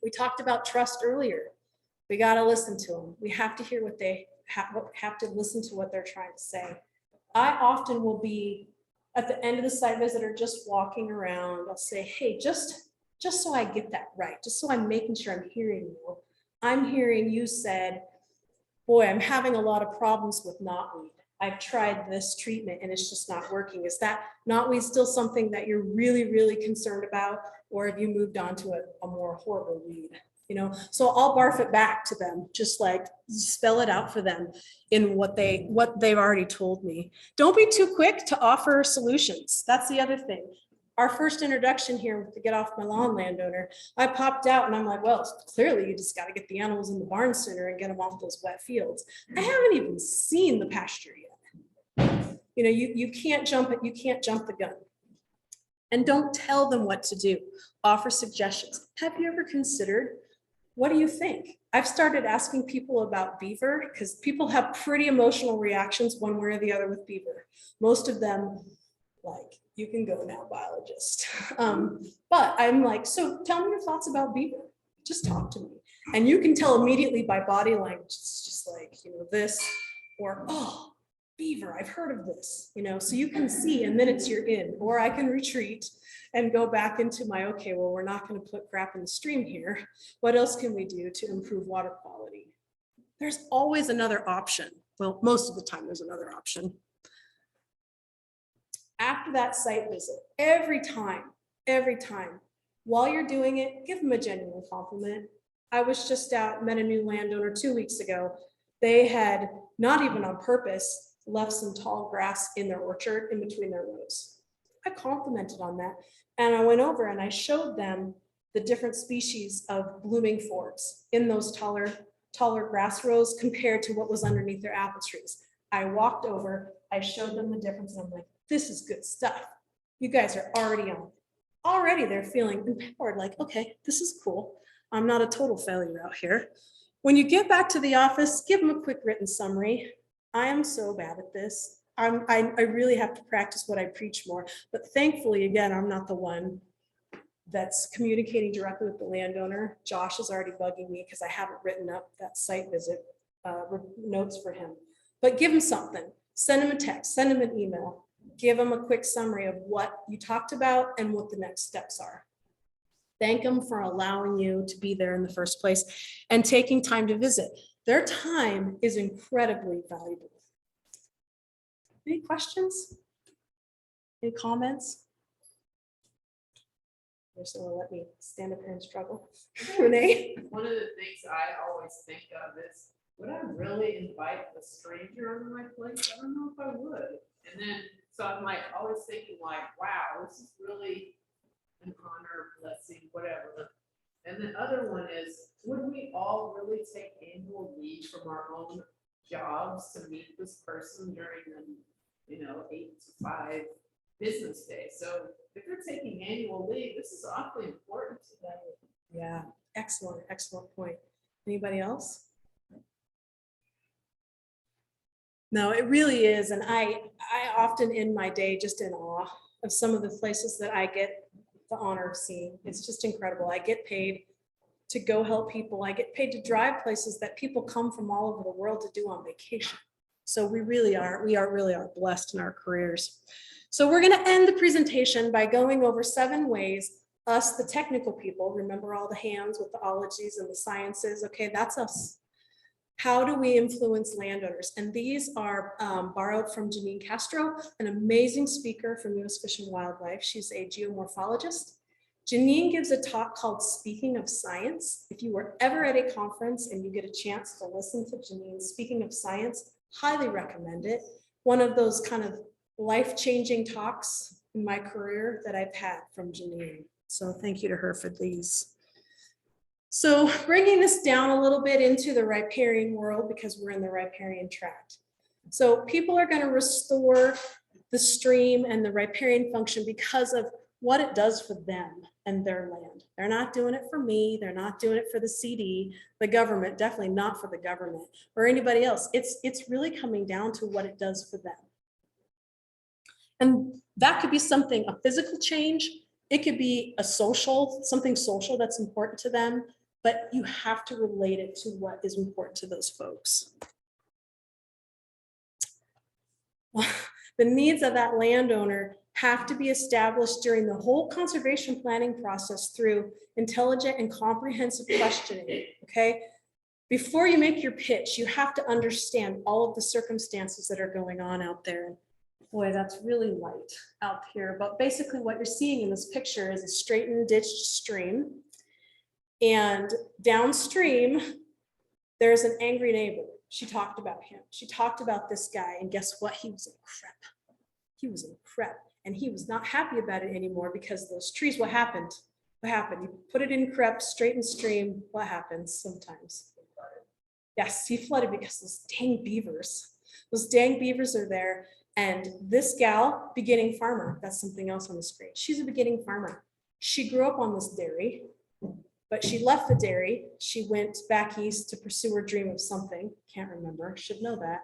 We talked about trust earlier. We got to listen to them. We have to hear what they have to listen to what they're trying to say. I often will be at the end of the site visit or just walking around. I'll say, hey, just so I get that right, just so I'm making sure I'm hearing you. I'm hearing you said, boy, I'm having a lot of problems with knotweed. I've tried this treatment and it's just not working. Is that knotweed still something that you're really, really concerned about? Or have you moved on to a more horrible weed? You know, so I'll barf it back to them, just like spell it out for them in what they've already told me. Don't be too quick to offer solutions. That's the other thing. Our first introduction here to Get Off My Lawn, Landowner, I popped out and I'm like, well, clearly you just got to get the animals in the barn sooner and get them off those wet fields. I haven't even seen the pasture yet. You know, you can't jump it. You can't jump the gun. And don't tell them what to do. Offer suggestions. Have you ever considered, what do you think? I've started asking people about beaver because people have pretty emotional reactions one way or the other with beaver. Most of them, like, you can go now, biologist. But I'm like, so tell me your thoughts about beaver. Just talk to me. And you can tell immediately by body language. It's just like, you know, this, or, oh, beaver, I've heard of this, you know, so you can see and then it's your in, or I can retreat and go back into my, okay, well, we're not going to put crap in the stream here. What else can we do to improve water quality? There's always another option. Well, most of the time there's another option. After that site visit, every time, while you're doing it, give them a genuine compliment. I was just out, met a new landowner 2 weeks ago. They had, not even on purpose, left some tall grass in their orchard in between their rows. I complimented on that. And I went over and I showed them the different species of blooming forbs in those taller grass rows compared to what was underneath their apple trees. I walked over, I showed them the difference, and I'm like, this is good stuff. You guys are already on. Already they're feeling empowered, like, okay, this is cool. I'm not a total failure out here. When you get back to the office, give them a quick written summary. I am so bad at this. I really have to practice what I preach more, but thankfully, again, I'm not the one that's communicating directly with the landowner. Josh is already bugging me because I haven't written up that site visit notes for him. But give him something, send him a text, send him an email, give him a quick summary of what you talked about and what the next steps are. Thank them for allowing you to be there in the first place and taking time to visit. Their time is incredibly valuable. Any questions? Any comments? Or someone let me stand up here and struggle. Renee? One of the things I always think of is, would I really invite a stranger on my place? I don't know if I would. And then, so I'm like, always thinking like, wow, this is really an honor, blessing, whatever. And the other one is, would we all really take annual leave from our own jobs to meet this person during the, 8 to 5 business days? So if they're taking annual leave, this is awfully important to them. Yeah, excellent, excellent point. Anybody else? No, it really is. And I often end my day just in awe of some of the places that I get the honor of seeing. It's just incredible. I get paid to go help people. I get paid to drive places that people come from all over the world to do on vacation. So we really are blessed in our careers. So we're going to end the presentation by going over 7 ways us, the technical people, remember all the hands with the ologies and the sciences. Okay, that's us. How do we influence landowners? And these are borrowed from Janine Castro, an amazing speaker from US Fish and Wildlife. She's a geomorphologist. Janine gives a talk called Speaking of Science. If you were ever at a conference and you get a chance to listen to Janine Speaking of Science, highly recommend it. One of those kind of life-changing talks in my career that I've had from Janine. So thank you to her for these. So bringing this down a little bit into the riparian world, because we're in the riparian tract. So people are going to restore the stream and the riparian function because of what it does for them and their land. They're not doing it for me. They're not doing it for the CD, the government, definitely not for the government or anybody else. It's really coming down to what it does for them. And that could be something, a physical change. It could be a social, something social that's important to them, but you have to relate it to what is important to those folks. The needs of that landowner have to be established during the whole conservation planning process through intelligent and comprehensive questioning, okay? Before you make your pitch, you have to understand all of the circumstances that are going on out there. Boy, that's really light out here, but basically what you're seeing in this picture is a straightened ditched stream. And downstream, there's an angry neighbor. She talked about him. She talked about this guy, and guess what? He was in crap. He was in crap, and he was not happy about it anymore because those trees, what happened? What happened? You put it in crap, straightened stream, what happens sometimes? Yes, he flooded because those dang beavers are there. And this gal, beginning farmer, that's something else on the screen. She's a beginning farmer. She grew up on this dairy, but she left the dairy. She went back east to pursue her dream of something. Can't remember, should know that.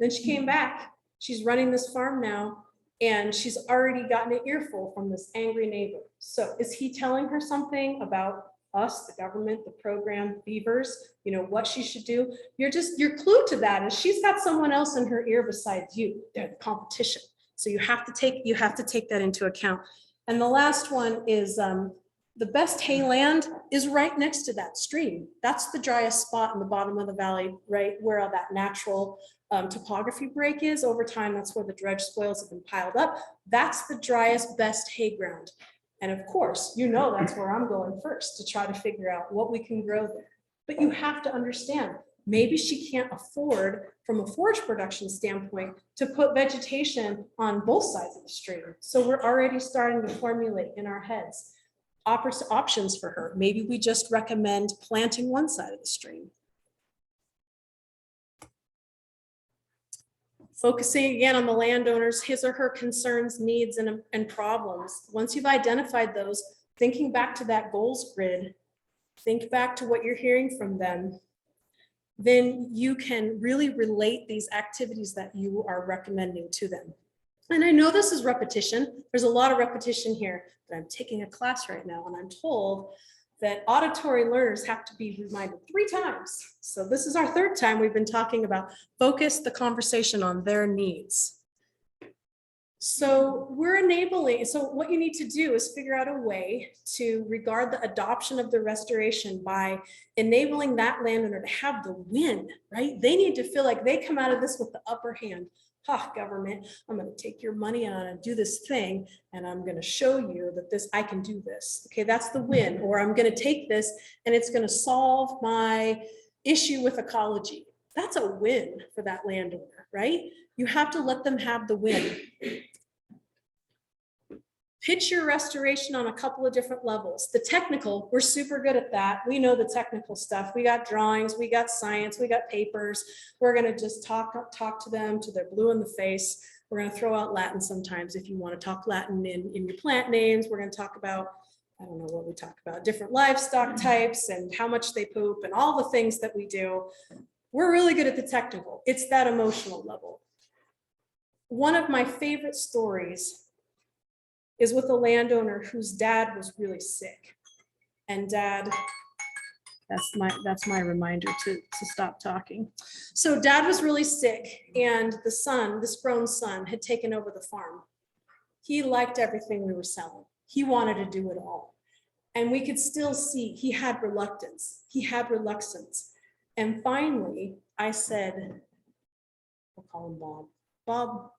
Then she came back. She's running this farm now, and she's already gotten an earful from this angry neighbor. So is he telling her something about us, the government, the program, beavers, you know, what she should do. Your clue to that is she's got someone else in her ear besides you. They're the competition. So you have to take that into account. And the last one is the best hay land is right next to that stream. That's the driest spot in the bottom of the valley, right where all that natural topography break is. Over time, that's where the dredge spoils have been piled up. That's the driest, best hay ground. And of course, you know that's where I'm going first to try to figure out what we can grow there. But you have to understand, maybe she can't afford, from a forage production standpoint, to put vegetation on both sides of the stream. So we're already starting to formulate in our heads options for her. Maybe we just recommend planting one side of the stream. Focusing again on the landowners, his or her concerns, needs, and problems. Once you've identified those, thinking back to that goals grid, think back to what you're hearing from them, then you can really relate these activities that you are recommending to them. And I know this is repetition. There's a lot of repetition here, but I'm taking a class right now and I'm told that auditory learners have to be reminded 3 times. So this is our 3rd time we've been talking about focus the conversation on their needs. So we're enabling, so what you need to do is figure out a way to regard the adoption of the restoration by enabling that landowner to have the win, right? They need to feel like they come out of this with the upper hand. Government, I'm going to take your money on and do this thing, and I'm going to show you that I can do this. Okay, that's the win. Or I'm going to take this and it's going to solve my issue with ecology. That's a win for that landowner, right? You have to let them have the win. Pitch your restoration on a couple of different levels. The technical, we're super good at that. We know the technical stuff. We got drawings, we got science, we got papers. We're gonna just talk to them till they're blue in the face. We're gonna throw out Latin sometimes if you wanna talk Latin in your plant names. We're gonna talk about, I don't know what we talk about, different livestock types and how much they poop and all the things that we do. We're really good at the technical. It's that emotional level. One of my favorite stories is with a landowner whose dad was really sick. And dad, that's my reminder to stop talking. So dad was really sick and the son, this grown son, had taken over the farm. He liked everything we were selling. He wanted to do it all. And we could still see he had reluctance. He had reluctance. And finally, I said, we'll call him Bob. Bob,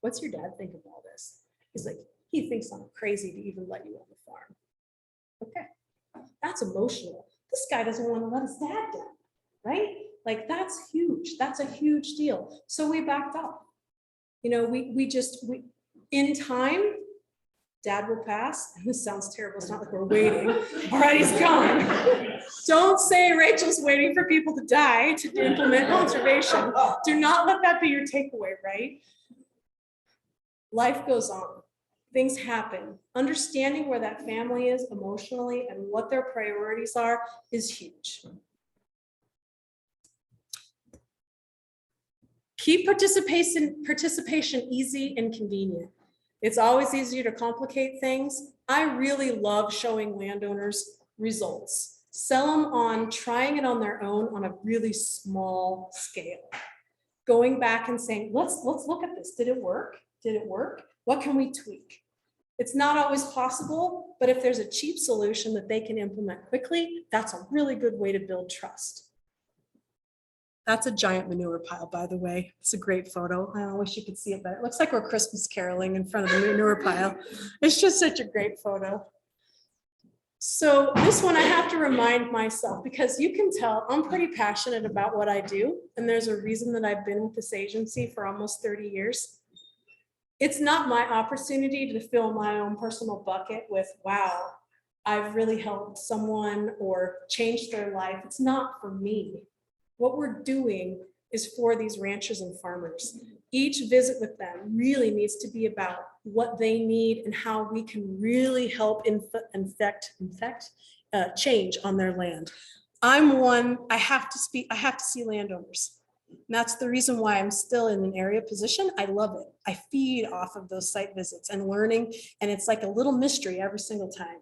what's your dad think of all this? He's like, he thinks I'm crazy to even let you on the farm. Okay, that's emotional. This guy doesn't want to let his dad down, right? Like that's huge. That's a huge deal. So we backed up. You know, we in time, dad will pass. And this sounds terrible. It's not like we're waiting. All right, he's gone. Don't say Rachel's waiting for people to die to implement conservation. Do not let that be your takeaway, right? Life goes on. Things happen. Understanding where that family is emotionally and what their priorities are is huge. Keep participation easy and convenient. It's always easier to complicate things. I really love showing landowners results. Sell them on trying it on their own on a really small scale. Going back and saying, let's look at this. Did it work? Did it work? What can we tweak? It's not always possible, but if there's a cheap solution that they can implement quickly, that's a really good way to build trust. That's a giant manure pile, by the way. It's a great photo. I wish you could see it better. It looks like we're Christmas caroling in front of the manure pile. It's just such a great photo. So this one I have to remind myself, because you can tell I'm pretty passionate about what I do. And there's a reason that I've been with this agency for almost 30 years. It's not my opportunity to fill my own personal bucket with, wow, I've really helped someone or changed their life. It's not for me. What we're doing is for these ranchers and farmers. Each visit with them really needs to be about what they need and how we can really help infect change on their land. I'm one, I have to see landowners. And that's the reason why I'm still in an area position. I love it. I feed off of those site visits and learning, and it's like a little mystery every single time.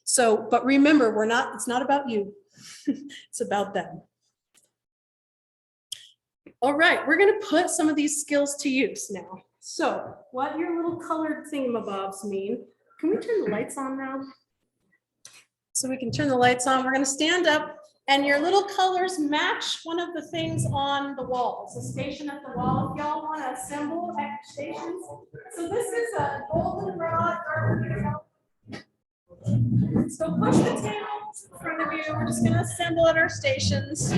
So, but remember, it's not about you. It's about them. All right, we're gonna put some of these skills to use now. So what your little colored thingamabobs mean, can we turn the lights on now? So we can turn the lights on. We're gonna stand up and your little colors match one of the things on the walls, a station at the wall. If y'all want to assemble at stations. So this is a goldenrod. So push the tables in front of you. We're just gonna assemble at our stations.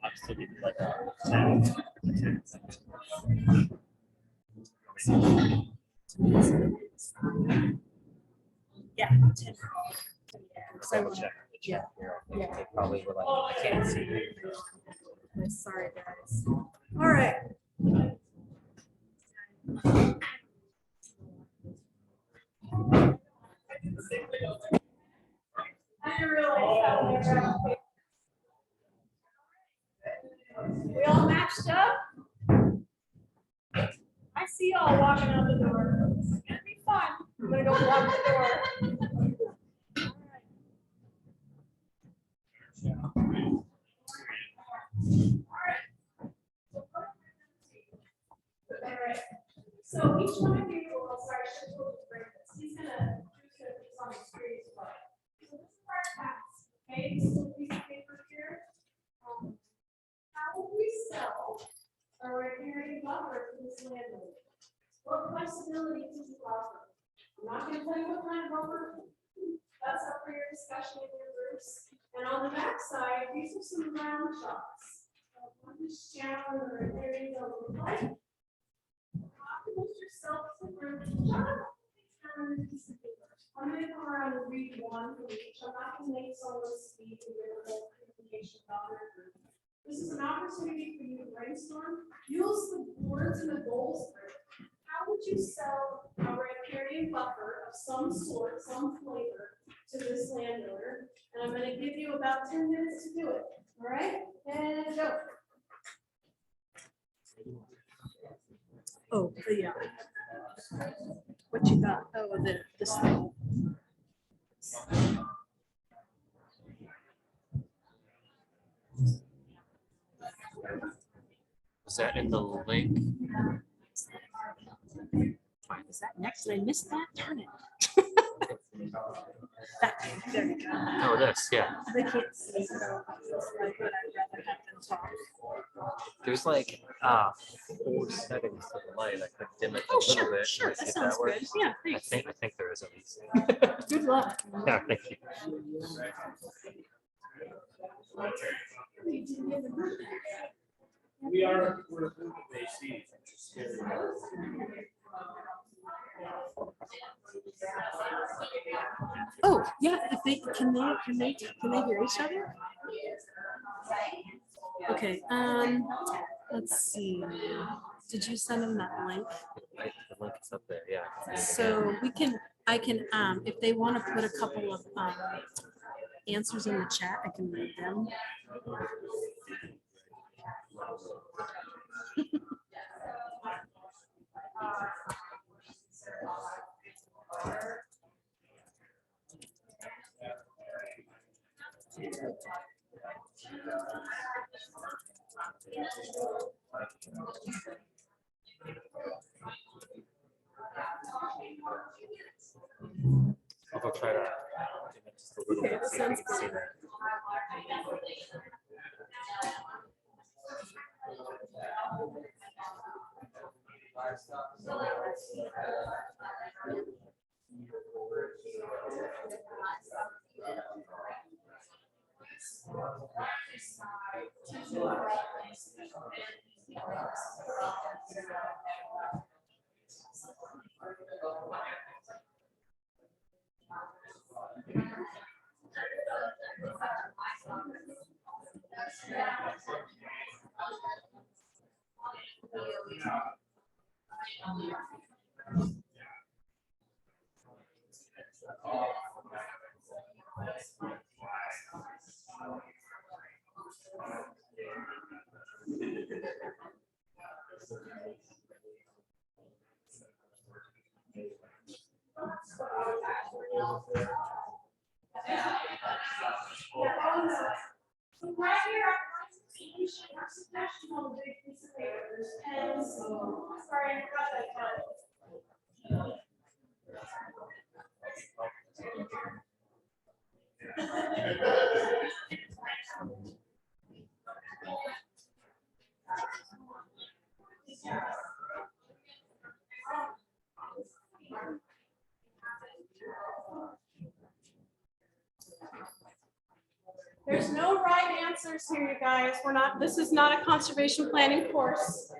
I'm still getting like a 10. Yeah. 10. Double check. Yeah. They probably were like, I can't see. Sorry, guys. All right. I didn't realize that. We all matched up. I see y'all walking out the door. It's gonna be fun. I'm gonna go lock the door. All right. So each one of you, oh, sorry, I should have told you to bring this. He's gonna do this on the screen as well. So this is our task, okay? This little piece of paper here. How will we sell a riparian buffer to this landowner? What flexibility does it offer? I'm not gonna tell you what kind of buffer. That's up for your discussion in your groups. And on the back side, these are some round shots. What this channel or riparian will look like. Introduce yourself to the group. I'm going to come around and read one from each. I'm not going to make someone speak and give a whole communication about their group. This is an opportunity for you to brainstorm. Use the words and the goals group. How would you sell a riparian buffer of some sort, some flavor to this landowner? And I'm going to give you about 10 minutes to do it. All right? And go. Oh, yeah. What you got? Oh, this thing. Is that in the link? Is that next? Did I miss that? Darn it. There you go. Oh, this, yeah. They can't see, so like, but I'd rather have them talk. There's like 4 settings to the light. I could dim it a Oh, little sure, bit. sure. Let's see That if sounds good. works. Yeah, I thanks. think there is at least. Good luck. Yeah, thank you. We're a group of ACs. Oh, yeah. If they can they hear each other? Okay. Let's see. Did you send them that link? The link is up there, yeah. So I can if they want to put a couple of answers in the chat, I can read them. I'll go try to dim it just a little bit, see if we can see that. So right here, we should have some national big piece of paper. There's pens. Sorry, I forgot that pen. There's no right answers here, you guys. We're not, this is not a conservation planning course.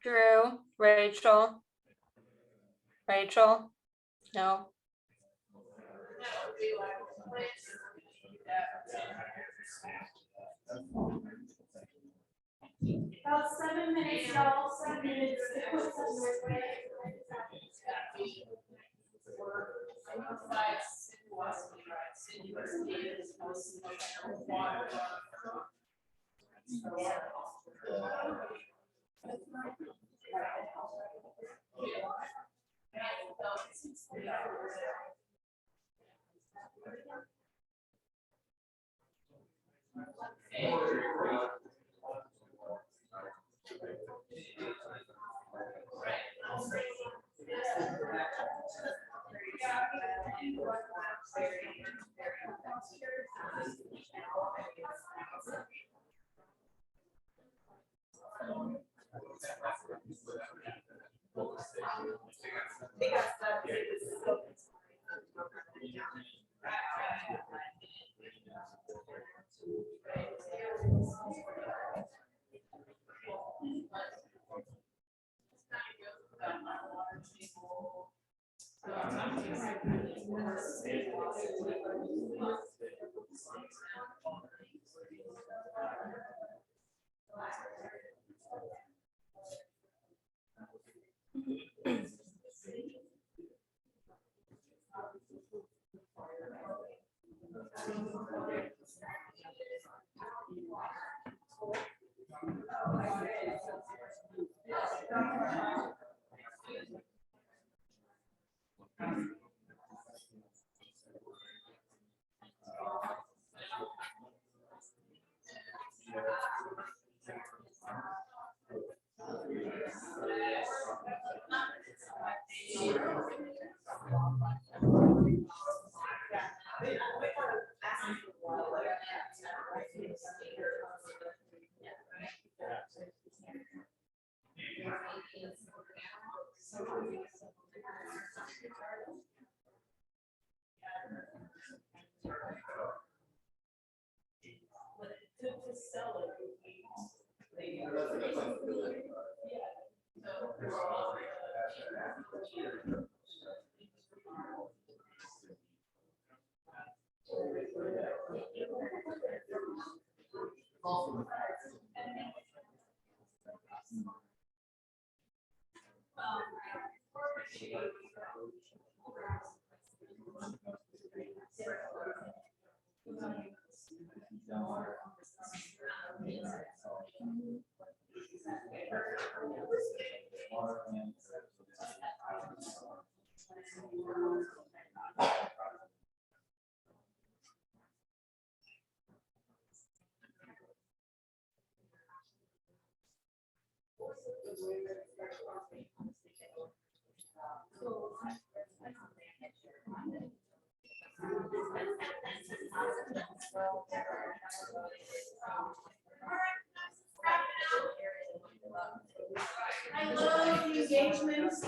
Drew, Rachel. Rachel, no. About 7 minutes, y'all, 7 minutes to put some away. I love the engagements.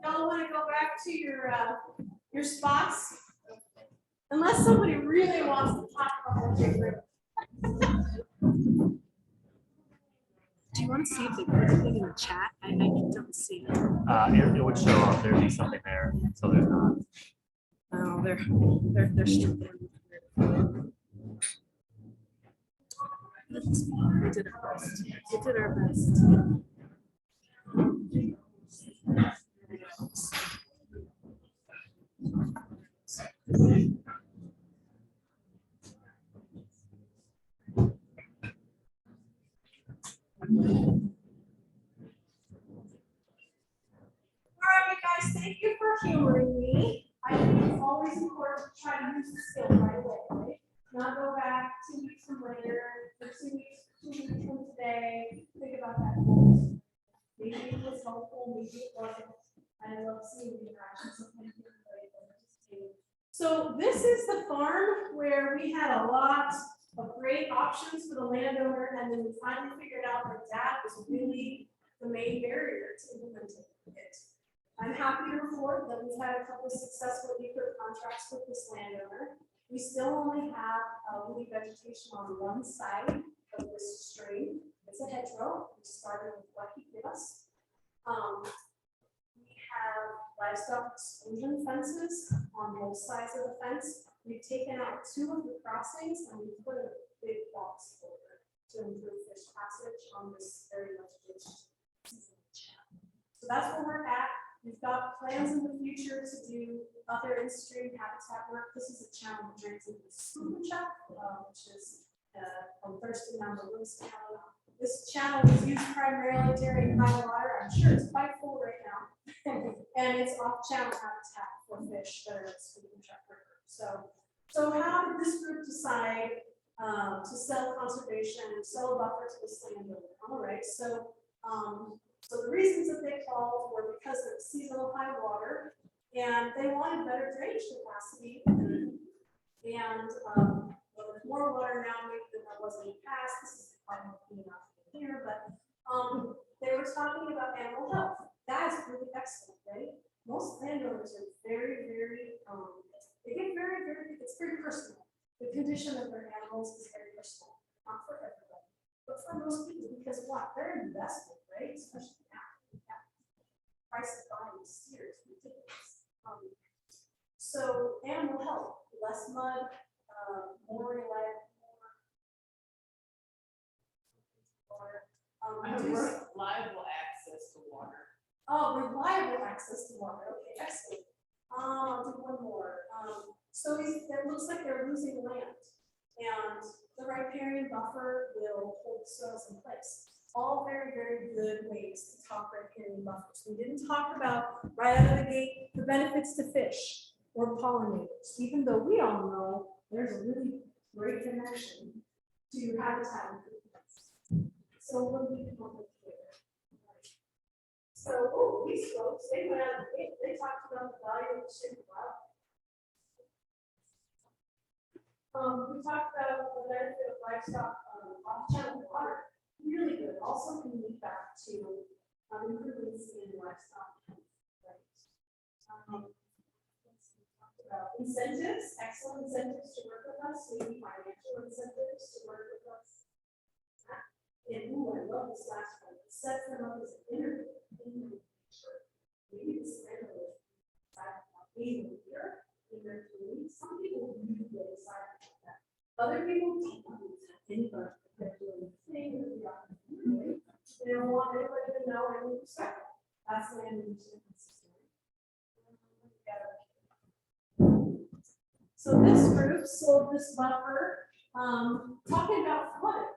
Y'all want to go back to your spots? Unless somebody really wants to talk about the big river. Do you want to see if they put anything in the chat? I don't see it. It would show up, there'd be something there, so there's not. Oh, they're struggling. We did our best. We did our best. All right, you guys, thank you for humoring me. I think it's always important to try to use the skill right away, right? Not go back 2 weeks from later, or 2 weeks from today, think about that. Maybe it was helpful, maybe it wasn't. I love seeing the interactions. Sometimes everybody participating. So this is the farm where we had a lot of great options for the landowner, and then we finally figured out that that was really the main barrier to implementing it. I'm happy to report that we've had a couple of successful eco contracts with this landowner. We still only have woody vegetation on one side of this stream. It's a hedgerow. We started with what he gave us. We have livestock exclusion fences on both sides of the fence. We've taken out 2 of the crossings and we've put a big box over to improve fish passage on this very much rich season. So that's where we're at. We've got plans in the future to do other in-stream habitat work. This is a channel that drains into the Scoopachap, which is from Thurston down to Lewis County. This channel is used primarily during high water. I'm sure it's quite full right now. And it's off-channel habitat for fish that are at Scoopachap River. So how did this group decide to sell conservation and sell a buffer to this landowner? All right, so the reasons that they called were because of seasonal high water, and they wanted better drainage capacity. And well, there's more water now maybe than there was in the past. This is probably not here, but they were talking about animal health. That is really excellent, right? Most landowners are very, very, they get very, it's very personal. The condition of their animals is very personal, not for everybody, but for most people, because what? They're invested, right? Especially now. Price of buying steers is ridiculous. So animal health, less mud, more reliable, Reliable access to water. Oh, reliable access to water. Okay, excellent. I'll do one more. So it looks like they're losing land, and the riparian buffer will hold soils in place. All very, very good ways to talk riparian buffers. We didn't talk about right out of the gate the benefits to fish or pollinators, even though we all know there's a really great connection to habitat improvements. So what do we come up with here? So these folks, they went out, they talked about the value of the stream well. We talked about the benefit of livestock off-channel water. Really good. Also can lead back to improvements in livestock health. Right. Talked about incentives, excellent incentives to work with us, maybe financial incentives to work with us. And ooh, I love this last one. It sets them up as an interview. Maybe this landowner being here in their community. Some people really get excited about that. Other people don't anybody they're doing the thing that we are doing. They don't want anybody to know any perspective. That's the end of the story. So this group sold this buffer, talking about flooding.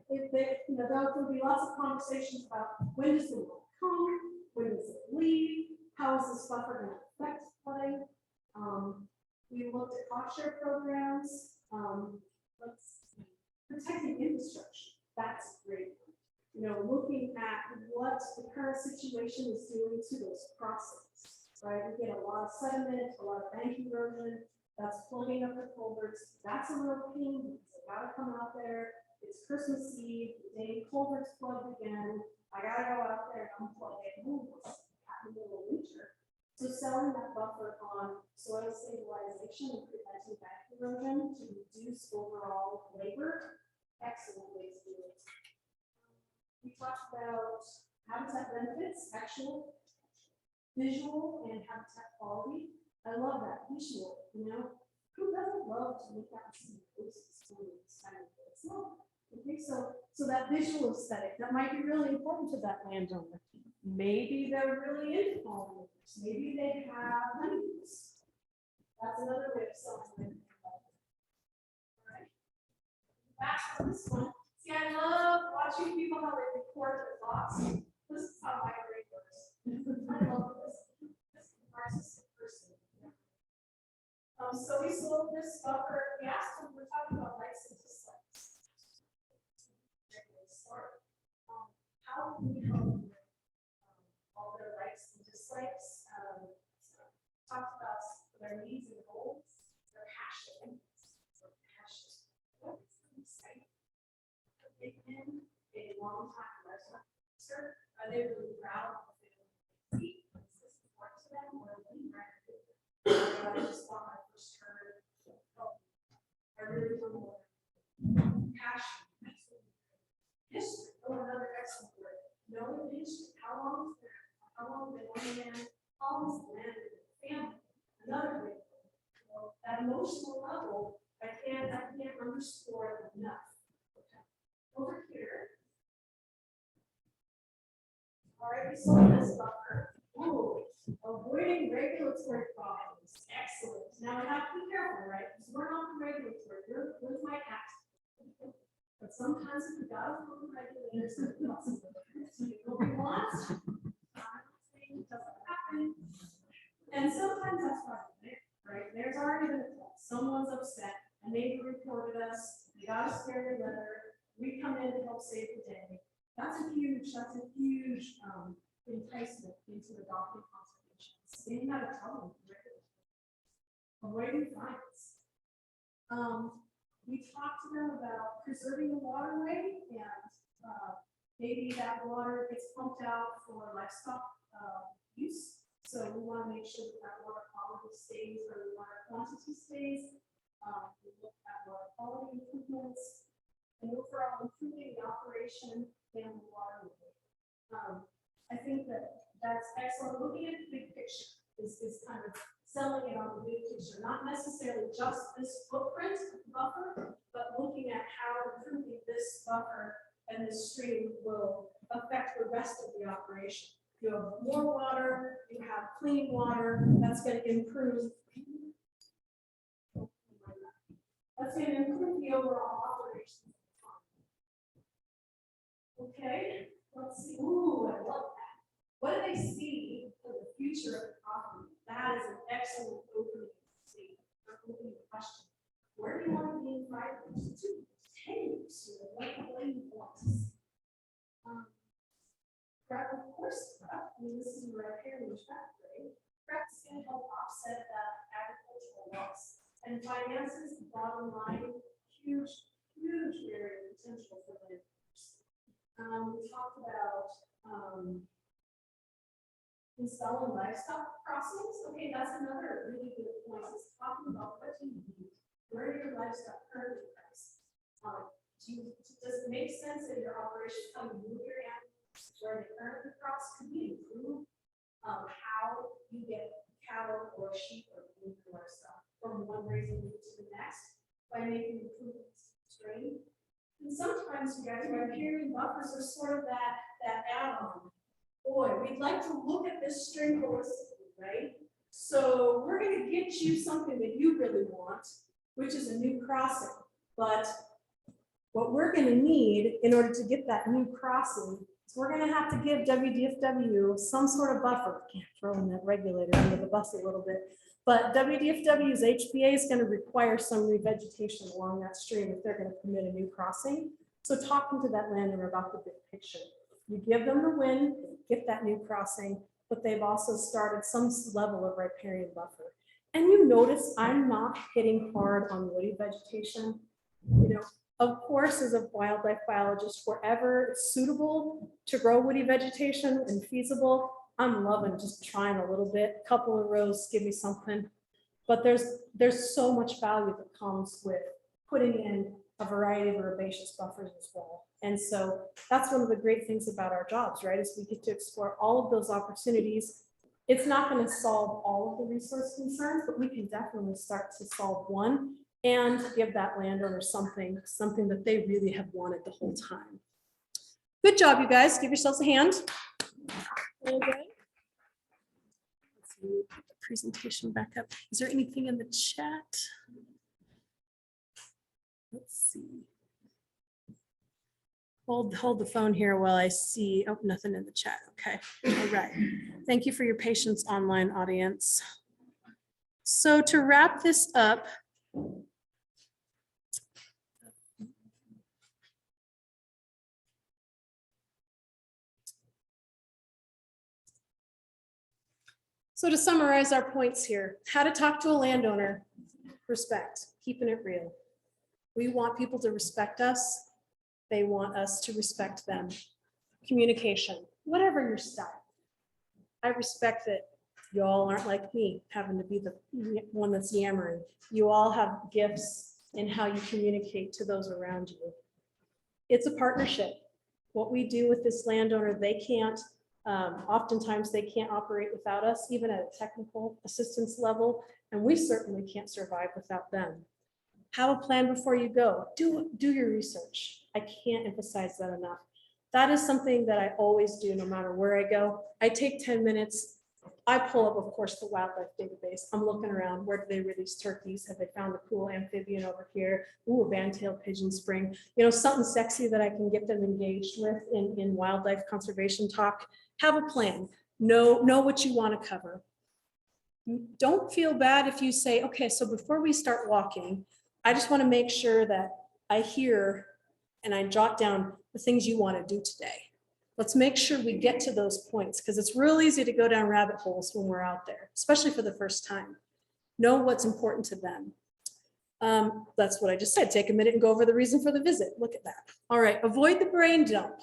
There will be lots of conversations about when does the water come, when does it leave, how is this buffer going to affect flooding. We looked at cost share programs, protecting infrastructure. That's great. Looking at what the current situation is doing to those crossings, right? We get a lot of sediment, a lot of bank erosion. that's plugging up the culverts. That's a real pain. I gotta come out there. It's Christmas Eve, the day culverts plugged again. I gotta go out there and unplug it. Ooh, it's happening in the winter. So selling that buffer on soil stabilization and preventing bank erosion to reduce overall labor, excellent way to do it. We talked about habitat benefits, actual, visual, and habitat quality. I love that visual, you know, who doesn't love to look out and see roses when it's time of it? It's not. Okay, so that visual aesthetic, that might be really important to that landowner. Maybe they're really into pollinators. Maybe they have honeybees. That's another way of selling it. All right. Back to this one. See, I love watching people how they record their thoughts. This is how my brain works. I love this. This is a narcissistic person. So we sold this buffer. We asked them, we're talking about likes and dislikes. How can we help with all their likes and dislikes? Talked about their needs and goals, their passion. What is exciting? They've been a long time restaurant user. Are they really proud of the family? Is this important to them or I just want my first turn. I really don't know. Passion. History. Oh, another excellent word. Knowing the history. How long is there? How long has one man? How long is the land in the family? Another great word. So that emotional level, I can't underscore it enough. Okay. Over here. All right, we saw this buffer. Ooh, avoiding regulatory problems. Excellent. Now we have to be careful, right? Because we're not the regulatory. Where's my cat? But sometimes if we gotta look at regulators, it's possible. So you know what we want. It doesn't happen. And sometimes that's right. There's already been a call. Someone's upset. A neighbor reported us. They got a scary letter. We come in to help save the day. That's a huge enticement into adopting conservation. Staying out of trouble with regulators. Avoiding fines. We talked to them about preserving the waterway and maybe that water gets pumped out for livestock use. So we want to make sure that water quality stays or the water quantity stays. We look at water quality improvements and overall improving the operation and the waterway. I think that's excellent. Looking at the big picture is kind of selling it on the big picture, not necessarily just this footprint buffer, but looking at how improving this buffer and this stream will affect the rest of the operation. You have more water, you have clean water, that's going to improve. That's going to improve the overall operation. Okay, let's see. Ooh, I love that. What do they see for the future of the property? That is an excellent opening question. Where do you want to be in 5 years? 2, 10 years? What do you want to see? Prep, of course, prep. I mean, this is right here in the factory. Prep is going to help offset that agricultural loss. And finances, the bottom line, huge area of potential for landlords. We talked about installing livestock crossings. Okay, that's another really good point. It's talking about what do you need? Where are your livestock currently priced? Does it make sense that your operation come move your animals where they currently cross? Could we improve how you get cattle or sheep or beef or stuff from one grazing route to the next by making improvements to terrain? And sometimes you guys, riparian buffers are sort of that add-on. Boy, we'd like to look at this string holistically, right? So we're going to get you something that you really want, which is a new crossing. But what we're going to need in order to get that new crossing is we're going to have to give WDFW some sort of buffer. Can't throw in that regulator under the bus a little bit. But WDFW's HBA is going to require some revegetation along that stream if they're going to permit a new crossing. So talking to that landowner about the big picture. You give them the win, get that new crossing, but they've also started some level of riparian buffer. And you notice I'm not hitting hard on woody vegetation. You know, of course, as a wildlife biologist, wherever it's suitable to grow woody vegetation and feasible, I'm loving just trying a little bit, couple of rows, give me something. But there's so much value that comes with putting in a variety of herbaceous buffers as well. And so that's one of the great things about our jobs, right? Is we get to explore all of those opportunities. It's not going to solve all of the resource concerns, but we can definitely start to solve one and give that landowner something that they really have wanted the whole time. Good job, you guys. Give yourselves a hand. Okay. Let's see, put the presentation back up. Is there anything in the chat? Let's see. Hold the phone here while I see. Oh, nothing in the chat. Okay. All right. Thank you for your patience, online audience. So to wrap this up, so to summarize our points here, how to talk to a landowner, respect, keeping it real. We want people to respect us. They want us to respect them. Communication, whatever your style. I respect that you all aren't like me, having to be the one that's yammering. You all have gifts in how you communicate to those around you. It's a partnership. What we do with this landowner, they can't, oftentimes they can't operate without us, even at a technical assistance level, and we certainly can't survive without them. Have a plan before you go. Do your research. I can't emphasize that enough. That is something that I always do no matter where I go. I take 10 minutes. I pull up, of course, the wildlife database. I'm looking around. Where do they release turkeys? Have they found a cool amphibian over here? Ooh, a band-tailed pigeon spring. You know, something sexy that I can get them engaged with in wildlife conservation talk. Have a plan. Know what you want to cover. Don't feel bad if you say, okay, so before we start walking, I just want to make sure that I hear and I jot down the things you want to do today. Let's make sure we get to those points because it's real easy to go down rabbit holes when we're out there, especially for the first time. Know what's important to them. That's what I just said. Take a minute and go over the reason for the visit. Look at that. All right, avoid the brain dump.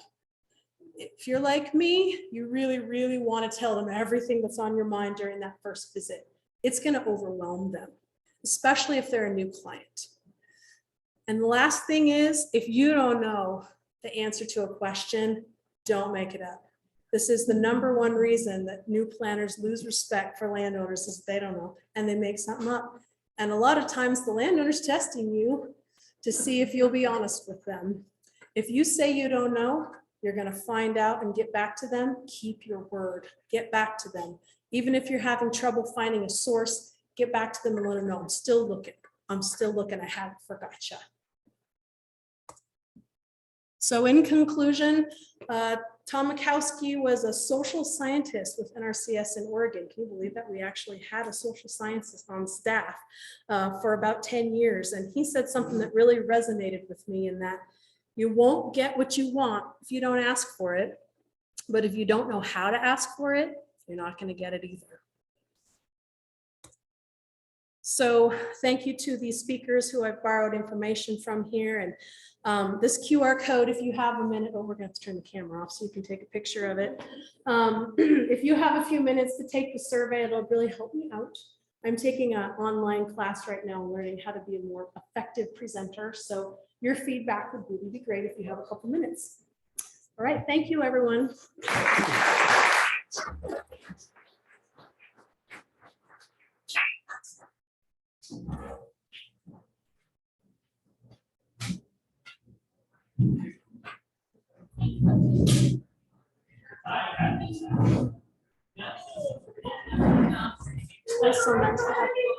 If you're like me, you really, really want to tell them everything that's on your mind during that first visit. It's going to overwhelm them, especially if they're a new client. And the last thing is, if you don't know the answer to a question, don't make it up. This is the #1 reason that new planners lose respect for landowners is they don't know and they make something up. And a lot of times the landowner's testing you to see if you'll be honest with them. If you say you don't know, you're going to find out and get back to them. Keep your word. Get back to them. Even if you're having trouble finding a source, get back to them and let them know, I'm still looking. I'm still looking. I haven't forgot you. So in conclusion, Tom Mikowski was a social scientist with NRCS in Oregon. Can you believe that? We actually had a social scientist on staff for about 10 years. And he said something that really resonated with me in that you won't get what you want if you don't ask for it. But if you don't know how to ask for it, you're not going to get it either. So thank you to these speakers who I've borrowed information from here. And this QR code, if you have a minute, oh, we're going to have to turn the camera off so you can take a picture of it. If you have a few minutes to take the survey, it'll really help me out. I'm taking an online class right now and learning how to be a more effective presenter. So your feedback would really be great if you have a couple minutes. All right, thank you, everyone. That's so nice to have you.